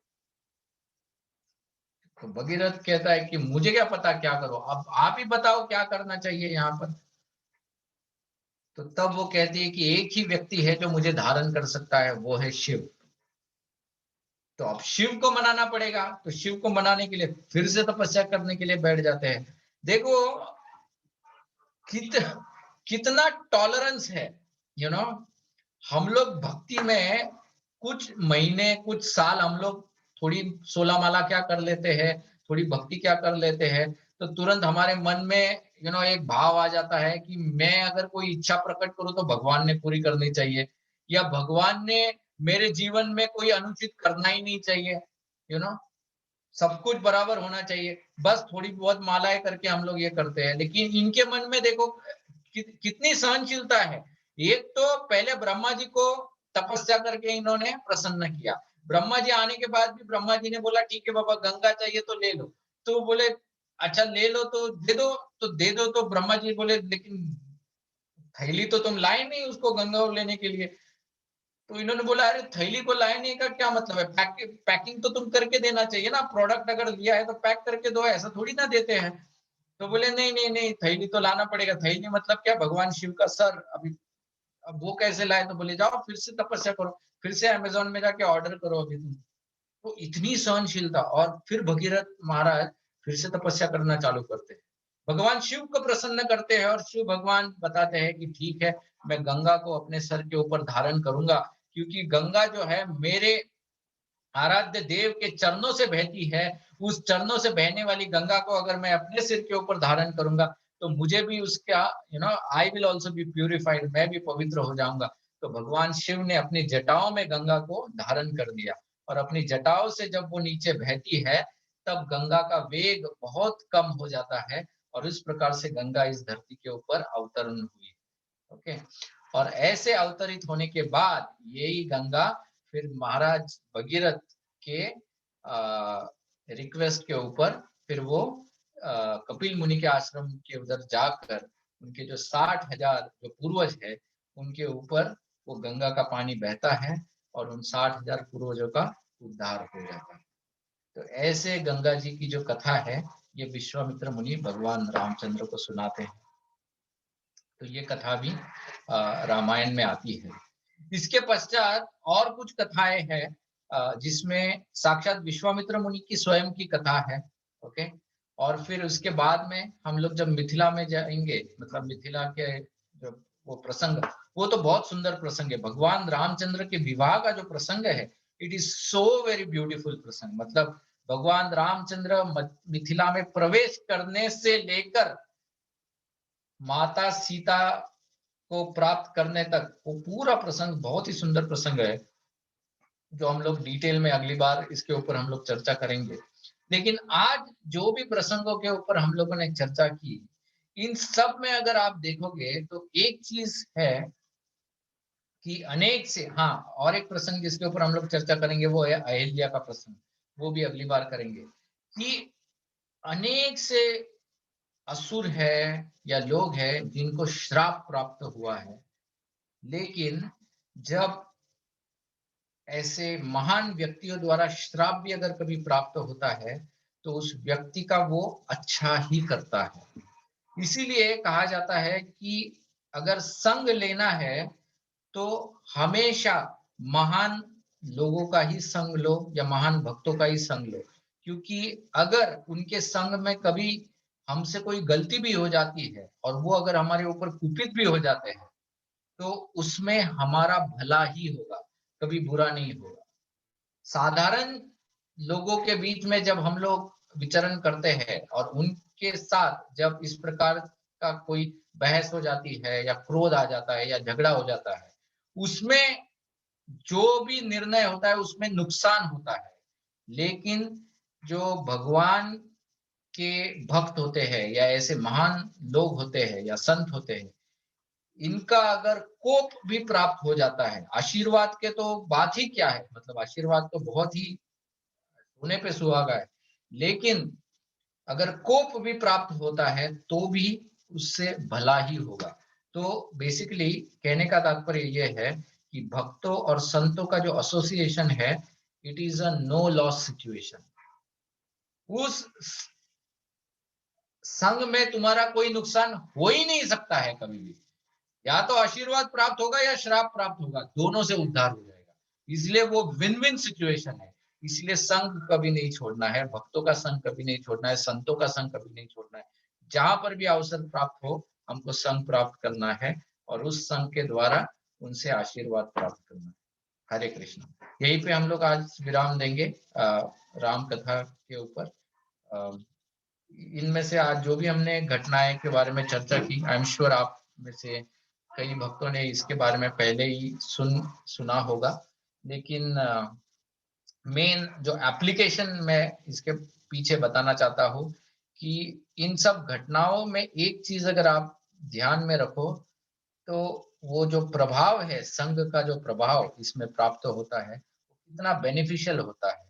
तो भगीरथ कहता है कि मुझे क्या पता क्या करो, अब आप ही बताओ क्या करना चाहिए यहाँ पर। तो तब वो कहती है कि एक ही व्यक्ति है जो मुझे धारण कर सकता है, वो है शिव। तो अब शिव को मनाना पड़ेगा, तो शिव को मनाने के लिए फिर से तपस्या करने के लिए बैठ जाते हैं। देखो कितना टॉलरेंस है, हम लोग भक्ति में कुछ महीने कुछ साल हम लोग थोड़ी 16 माला क्या कर लेते हैं, थोड़ी भक्ति क्या कर लेते हैं, तो तुरंत हमारे मन में एक भाव आ जाता है कि मैं अगर कोई इच्छा प्रकट करूं तो भगवान ने पूरी करनी चाहिए, या भगवान ने मेरे जीवन में कोई अनुचित करना ही नहीं चाहिए, सब कुछ बराबर होना चाहिए। बस थोड़ी बहुत मालाएं करके हम लोग ये करते हैं, लेकिन इनके मन में देखो कितनी सहनशीलता है। एक तो पहले ब्रह्मा जी को तपस्या करके इन्होंने प्रसन्न किया। ब्रह्मा जी आने के बाद भी ब्रह्मा जी ने बोला ठीक है बाबा, गंगा चाहिए तो ले लो। तो बोले अच्छा ले लो तो दे दो, तो दे दो। तो ब्रह्मा जी बोले लेकिन थैली तो तुम लाए नहीं उसको गंगा लेने के लिए। तो इन्होंने बोला अरे थैली को लाने का क्या मतलब है, पैकिंग तो तुम करके देना चाहिए ना, प्रोडक्ट अगर लिया है तो पैक करके दो, ऐसा थोड़ी ना देते हैं। तो बोले नहीं नहीं नहीं, थैली तो लाना पड़ेगा। थैली मतलब क्या, भगवान शिव का सर। अभी अब वो कैसे लाए, तो बोले जाओ फिर से तपस्या करो, फिर से अमेज़न में जाके ऑर्डर करो अभी तुम। तो इतनी सहनशीलता, और फिर भगीरथ महाराज फिर से तपस्या करना चालू करते हैं, भगवान शिव को प्रसन्न करते हैं, और शिव भगवान बताते हैं कि ठीक है, मैं गंगा को अपने सर के ऊपर धारण करूंगा, क्योंकि गंगा जो है मेरे आराध्य देव के चरणों से बहती है। उस चरणों से बहने वाली गंगा को अगर मैं अपने सिर के ऊपर धारण करूंगा तो मुझे भी उसका I will also be purified, मैं भी पवित्र हो जाऊंगा। तो भगवान शिव ने अपनी जटाओं में गंगा को धारण कर दिया, और अपनी जटाओं से जब वो नीचे बहती है तब गंगा का वेग बहुत कम हो जाता है, और इस प्रकार से गंगा इस धरती के ऊपर अवतरण हुई। ओके, और ऐसे अवतरित होने के बाद यही गंगा फिर महाराज भगीरथ के रिक्वेस्ट के ऊपर फिर वो कपिल मुनि के आश्रम के उधर जाकर उनके जो 60,000 जो पूर्वज है उनके ऊपर वो गंगा का पानी बहता है, और उन 60,000 पूर्वजों का उद्धार हो जाता है। तो ऐसे गंगा जी की जो कथा है ये विश्वामित्र मुनि भगवान रामचंद्र को सुनाते हैं। तो ये कथा भी रामायण में आती है। इसके पश्चात और कुछ कथाएं हैं जिसमें साक्षात विश्वामित्र मुनि की स्वयं की कथा है। ओके, और फिर उसके बाद में हम लोग जब मिथिला में जाएंगे, मतलब मिथिला के जो वो प्रसंग, वो तो बहुत सुंदर प्रसंग है। भगवान रामचंद्र के विवाह का जो प्रसंग है, it is so very beautiful प्रसंग। मतलब भगवान रामचंद्र मिथिला में प्रवेश करने से लेकर माता सीता को प्राप्त करने तक वो पूरा प्रसंग बहुत ही सुंदर प्रसंग है, जो हम लोग डिटेल में अगली बार इसके ऊपर हम लोग चर्चा करेंगे। लेकिन आज जो भी प्रसंगों के ऊपर हम लोगों ने चर्चा की, इन सब में अगर आप देखोगे तो एक चीज है कि अनेक से, हाँ, और एक प्रसंग जिसके ऊपर हम लोग चर्चा करेंगे वो है अहिल्या का प्रसंग, वो भी अगली बार करेंगे। कि अनेक से असुर है या लोग हैं जिनको श्राप प्राप्त हुआ है, लेकिन जब ऐसे महान व्यक्तियों द्वारा श्राप भी अगर कभी प्राप्त होता है तो उस व्यक्ति का वो अच्छा ही करता है। इसीलिए कहा जाता है कि अगर संग लेना है तो हमेशा महान लोगों का ही संग लो, या महान भक्तों का ही संग लो। क्योंकि अगर उनके संग में कभी हमसे कोई गलती भी हो जाती है और वो अगर हमारे ऊपर कुपित भी हो जाते हैं तो उसमें हमारा भला ही होगा, कभी बुरा नहीं होगा। साधारण लोगों के बीच में जब हम लोग विचरण करते हैं और उनके साथ जब इस प्रकार का कोई बहस हो जाती है या क्रोध आ जाता है या झगड़ा हो जाता है, उसमें जो भी निर्णय होता है उसमें नुकसान होता है। लेकिन जो भगवान के भक्त होते हैं या ऐसे महान लोग होते हैं या संत होते हैं, इनका अगर कोप भी प्राप्त हो जाता है, आशीर्वाद के तो बात ही क्या है, मतलब आशीर्वाद तो बहुत ही होने पे सुहागा है, लेकिन अगर कोप भी प्राप्त होता है तो भी उससे भला ही होगा। तो बेसिकली कहने का तात्पर्य यह है कि भक्तों और संतों का जो एसोसिएशन है, it is a no loss situation. उस संग में तुम्हारा कोई नुकसान हो ही नहीं सकता है कभी भी। या तो आशीर्वाद प्राप्त होगा या श्राप प्राप्त होगा, दोनों से उद्धार हो जाएगा। इसलिए वो विन विन सिचुएशन है। इसलिए संघ कभी नहीं छोड़ना है, भक्तों का संघ कभी नहीं छोड़ना है, संतों का संघ कभी नहीं छोड़ना है। जहां पर भी अवसर प्राप्त हो हमको संघ प्राप्त करना है और उस संघ के द्वारा उनसे आशीर्वाद प्राप्त करना है। हरे कृष्ण। यहीं पे हम लोग आज विराम देंगे राम कथा के ऊपर। इनमें से आज जो भी हमने घटनाएं के बारे में चर्चा की, आई एम श्योर आप में से कई भक्तों ने इसके बारे में पहले ही सुना होगा, लेकिन मेन जो एप्लीकेशन मैं इसके पीछे बताना चाहता हूँ कि इन सब घटनाओं में एक चीज अगर आप ध्यान में रखो तो वो जो प्रभाव है, संघ का जो प्रभाव इसमें प्राप्त होता है कितना बेनिफिशियल होता है।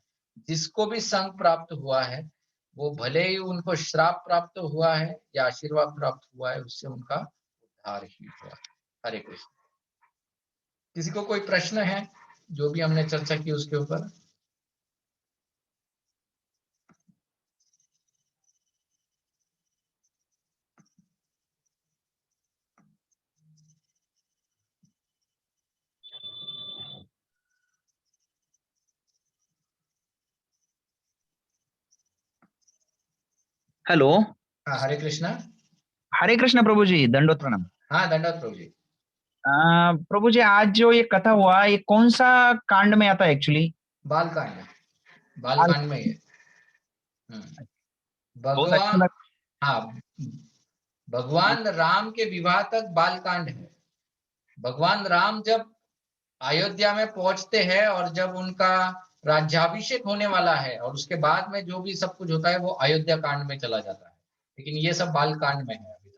जिसको भी संघ प्राप्त हुआ है वो भले ही उनको श्राप प्राप्त हुआ है या आशीर्वाद प्राप्त हुआ है, उससे उनका उद्धार ही हुआ। हरे कृष्ण। किसी को कोई प्रश्न है जो भी हमने चर्चा की उसके ऊपर? हेलो। हाँ हरे कृष्णा। हरे कृष्ण प्रभु जी, दंडोत प्रणाम। हाँ दंडवत प्रभु जी। प्रभु जी, आज जो ये कथा हुआ, ये कौन सा कांड में आता है एक्चुअली? बालकांड, बालकांड में ये बहुत अच्छा भगवान, लगा। हाँ भगवान राम के विवाह तक बालकांड है। भगवान राम जब अयोध्या में पहुंचते हैं और जब उनका राज्याभिषेक होने वाला है और उसके बाद में जो भी सब कुछ होता है वो अयोध्या कांड में चला जाता है, लेकिन ये सब बाल कांड में है अभी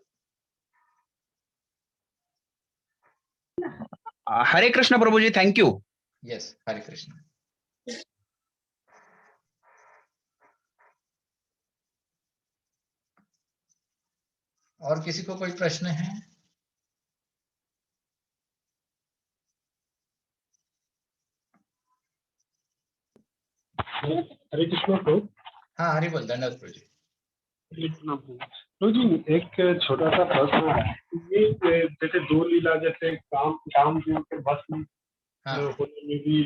हरे कृष्ण प्रभु जी, थैंक यू। तक। यस हरे कृष्ण। और किसी को कोई प्रश्न है? हरे कृष्णा प्रभु। हाँ हरि बोल, धन्यवाद प्रभु जी। हरे कृष्णा प्रभु जी, एक छोटा सा प्रश्न है। ये जैसे दो लीला, जैसे कामदेव के वश में हाँ होने में भी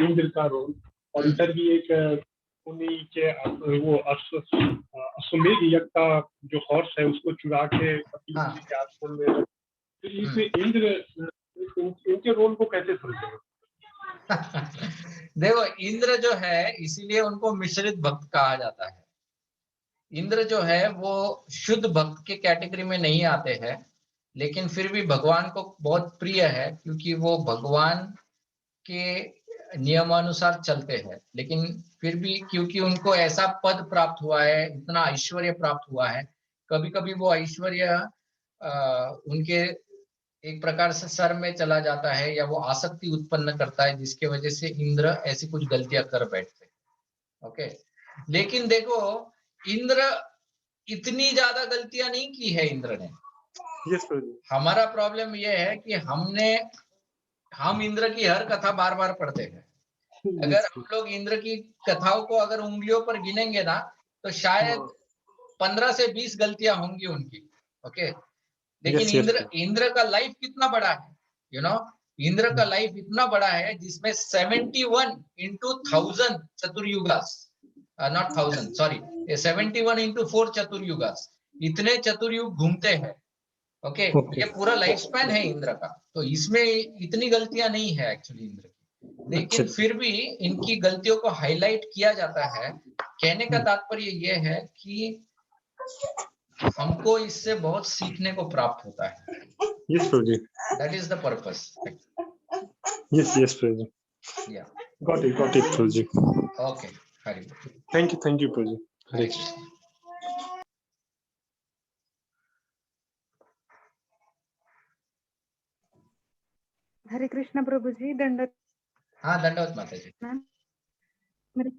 इंद्र का रोल, और इधर भी एक उन्हीं के वो अश्वमेध यज्ञ का जो हॉर्स है उसको चुरा के अपनी हाँ के आश्रम में, तो इसमें इंद्र इनके रोल को कैसे समझेगा? देखो इंद्र जो है इसीलिए उनको मिश्रित भक्त कहा जाता है। इंद्र जो है वो शुद्ध भक्त के कैटेगरी में नहीं आते हैं, लेकिन फिर भी भगवान को बहुत प्रिय है क्योंकि वो भगवान के नियमानुसार चलते हैं। लेकिन फिर भी क्योंकि उनको ऐसा पद प्राप्त हुआ है, इतना ऐश्वर्य प्राप्त हुआ है, कभी कभी वो ऐश्वर्य उनके एक प्रकार से सर में चला जाता है या वो आसक्ति उत्पन्न करता है जिसके वजह से इंद्र ऐसी कुछ गलतियां कर बैठते हैं। ओके, लेकिन देखो इंद्र इतनी ज्यादा गलतियां नहीं की है इंद्र ने। यस प्रभु। हमारा प्रॉब्लम ये है कि हम इंद्र की हर कथा बार बार पढ़ते हैं। अगर हम लोग इंद्र की कथाओं को अगर उंगलियों पर गिनेंगे ना तो शायद 15 से 20 गलतियां होंगी उनकी। ओके, लेकिन यस यस इंद्र इंद्र का लाइफ कितना बड़ा है, यू नो इंद्र का लाइफ इतना बड़ा है जिसमें 71 into 1000 Chaturyugas, not 1000 sorry, 71 into 4 Chaturyugas, इतने चतुर्युग घूमते हैं। ओके, ये पूरा लाइफ स्पैन है इंद्र का, तो इसमें इतनी गलतियां नहीं है एक्चुअली इंद्र की। लेकिन फिर भी इनकी गलतियों को हाईलाइट किया जाता है। कहने का तात्पर्य ये है कि हमको इससे बहुत सीखने को प्राप्त होता है। यस प्रभु जी। That is the purpose. Yes yes प्रभु जी। या गॉट इट प्रभु जी। ओके, हरि थैंक यू प्रभु जी। हरे हरे कृष्ण। कृष्ण। हरे कृष्णा प्रभु जी, दंडवत। हाँ दंडवत माता जी। मेरे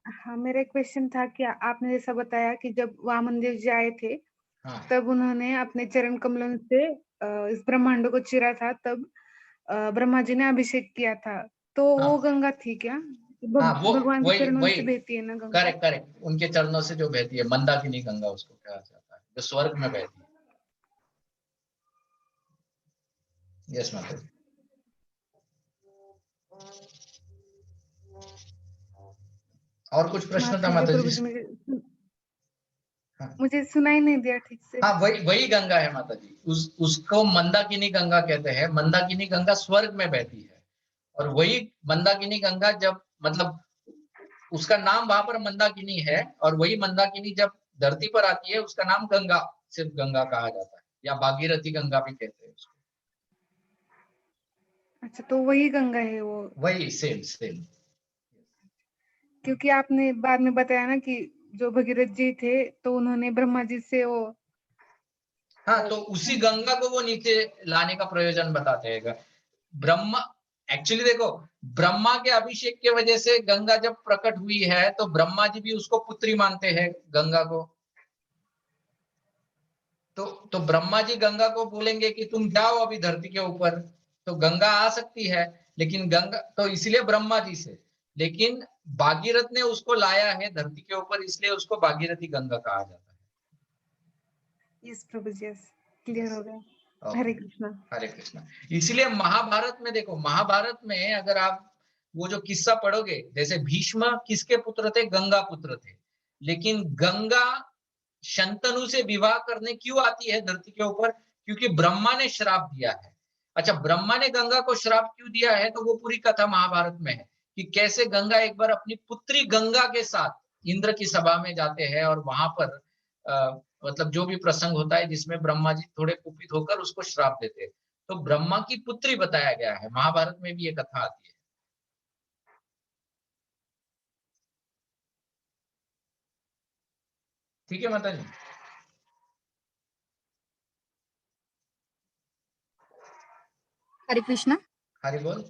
हाँ, मेरा एक क्वेश्चन था कि आपने जैसा बताया कि जब वामन देव जी आए थे हाँ तब उन्होंने अपने चरण कमलों से इस ब्रह्मांड को चीरा था, तब ब्रह्मा जी ने अभिषेक किया था, तो हाँ वो गंगा थी क्या? हाँ, वो भगवान के वही चरणों वही से बहती है ना गंगा? करेक्ट करेक्ट, उनके चरणों से जो बहती है, मंदाकिनी गंगा उसको कहा जाता है, जो स्वर्ग में बहती है। यस माता जी। और कुछ प्रश्न था माफ कीजिए माता प्रभु जी? जी, हाँ मुझे सुनाई नहीं दिया ठीक से। हाँ, वही गंगा है माता जी। उसको मंदाकिनी गंगा कहते हैं। मंदाकिनी गंगा स्वर्ग में बहती है, और वही मंदाकिनी गंगा जब मतलब उसका नाम वहां पर मंदाकिनी है, और वही मंदाकिनी जब धरती पर आती है उसका नाम गंगा, सिर्फ गंगा कहा जाता है, या भागीरथी गंगा भी कहते हैं उसको। अच्छा, तो वही गंगा है वो? वही सेम सेम। क्योंकि आपने बाद में बताया ना कि जो भगीरथ जी थे तो उन्होंने ब्रह्मा जी से वो हाँ, तो उसी गंगा को वो नीचे लाने का प्रयोजन बताते हैं। ब्रह्मा एक्चुअली देखो, ब्रह्मा के अभिषेक के वजह से गंगा जब प्रकट हुई है तो ब्रह्मा जी भी उसको पुत्री मानते हैं गंगा को। तो ब्रह्मा जी गंगा को बोलेंगे कि तुम जाओ अभी धरती के ऊपर, तो गंगा आ सकती है। लेकिन गंगा तो इसलिए ब्रह्मा जी से, लेकिन भागीरथ ने उसको लाया है धरती के ऊपर, इसलिए उसको भागीरथी गंगा कहा जाता है। यस प्रभु जी, यस, क्लियर हो गया। ओके, हरे कृष्णा। हरे कृष्णा। इसलिए महाभारत में देखो, महाभारत में अगर आप वो जो किस्सा पढ़ोगे, जैसे भीष्म किसके पुत्र थे? गंगा पुत्र थे। लेकिन गंगा शंतनु से विवाह करने क्यों आती है धरती के ऊपर? क्योंकि ब्रह्मा ने श्राप दिया है। अच्छा, ब्रह्मा ने गंगा को श्राप क्यों दिया है? तो वो पूरी कथा महाभारत में है कि कैसे गंगा एक बार अपनी पुत्री गंगा के साथ इंद्र की सभा में जाते हैं, और वहां पर मतलब जो भी प्रसंग होता है जिसमें ब्रह्मा जी थोड़े कुपित होकर उसको श्राप देते हैं, तो ब्रह्मा की पुत्री बताया गया है। महाभारत में भी ये कथा आती है। ठीक है माता जी? हरे कृष्णा। हरि बोल।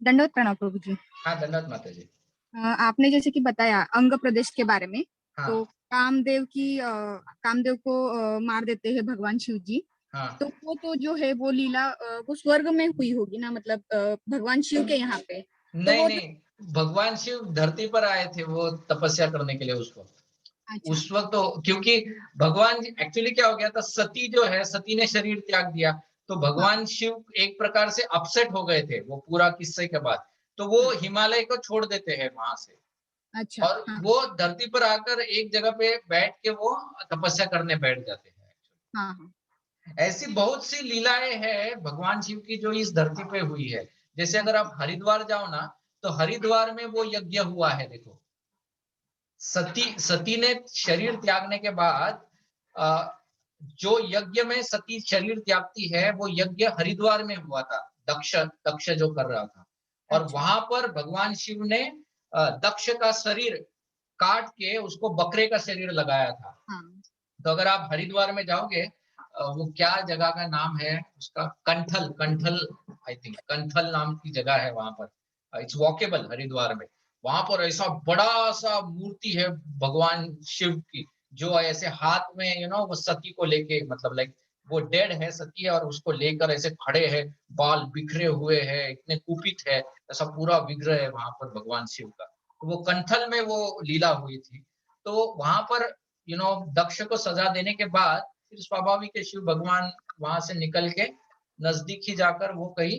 दंडवत प्रणाम प्रभु जी। हाँ, धन्यवाद माता जी। आपने जैसे कि बताया अंग प्रदेश के बारे में, हाँ तो कामदेव को मार देते हैं भगवान शिव जी। हाँ। तो वो तो जो है वो लीला वो स्वर्ग में हुई होगी ना, मतलब भगवान शिव के यहाँ पे। तो नहीं वो नहीं, भगवान शिव धरती पर आए थे वो तपस्या करने के लिए उस वक्त। अच्छा, उस वक्त तो क्योंकि भगवान एक्चुअली क्या हो गया था, सती जो है, सती ने शरीर त्याग दिया, तो हाँ, भगवान शिव एक प्रकार से अपसेट हो गए थे वो पूरा किस्से के बाद। तो वो हाँ, हिमालय को छोड़ देते हैं वहां से, अच्छा, और हाँ, वो धरती पर आकर एक जगह पे बैठ के वो तपस्या करने बैठ जाते हैं। हाँ, हाँ, ऐसी बहुत सी लीलाएं हैं भगवान शिव की जो इस धरती पे हुई है। जैसे अगर आप हरिद्वार जाओ ना, तो हरिद्वार में वो यज्ञ हुआ है। देखो, सती ने शरीर त्यागने के बाद जो यज्ञ में सती शरीर त्यागती है, वो यज्ञ हरिद्वार में हुआ था। दक्ष जो कर रहा था, और अच्छा, वहां पर भगवान शिव ने दक्ष का शरीर काट के उसको बकरे का शरीर लगाया था। हाँ, तो अगर आप हरिद्वार में जाओगे, वो क्या जगह का नाम है उसका, कंठल, कंठल, आई थिंक कंठल नाम की जगह है वहां पर। इट्स वॉकेबल हरिद्वार में। वहां पर ऐसा बड़ा सा मूर्ति है भगवान शिव की, जो ऐसे हाथ में वो सती को लेके, मतलब लाइक वो डेड है सती है, और उसको लेकर ऐसे खड़े हैं, बाल बिखरे हुए हैं, इतने कुपित है, ऐसा पूरा विग्रह है वहां पर भगवान शिव का। तो वो कंठल में वो लीला हुई थी। तो वहां पर दक्ष को सजा देने के बाद फिर स्वाभाविक है शिव भगवान वहां से निकल के नजदीक ही जाकर वो कहीं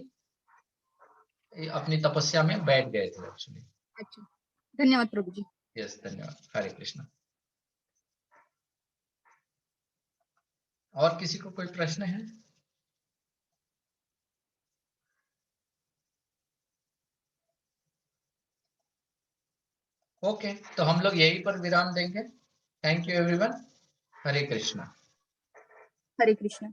अपनी तपस्या में बैठ गए थे एक्चुअली। अच्छा। धन्यवाद प्रभु जी। यस, धन्यवाद। हरे कृष्णा। और किसी को कोई प्रश्न है? ओके, तो हम लोग यहीं पर विराम देंगे। Thank you everyone. Hare Krishna. Hare Krishna.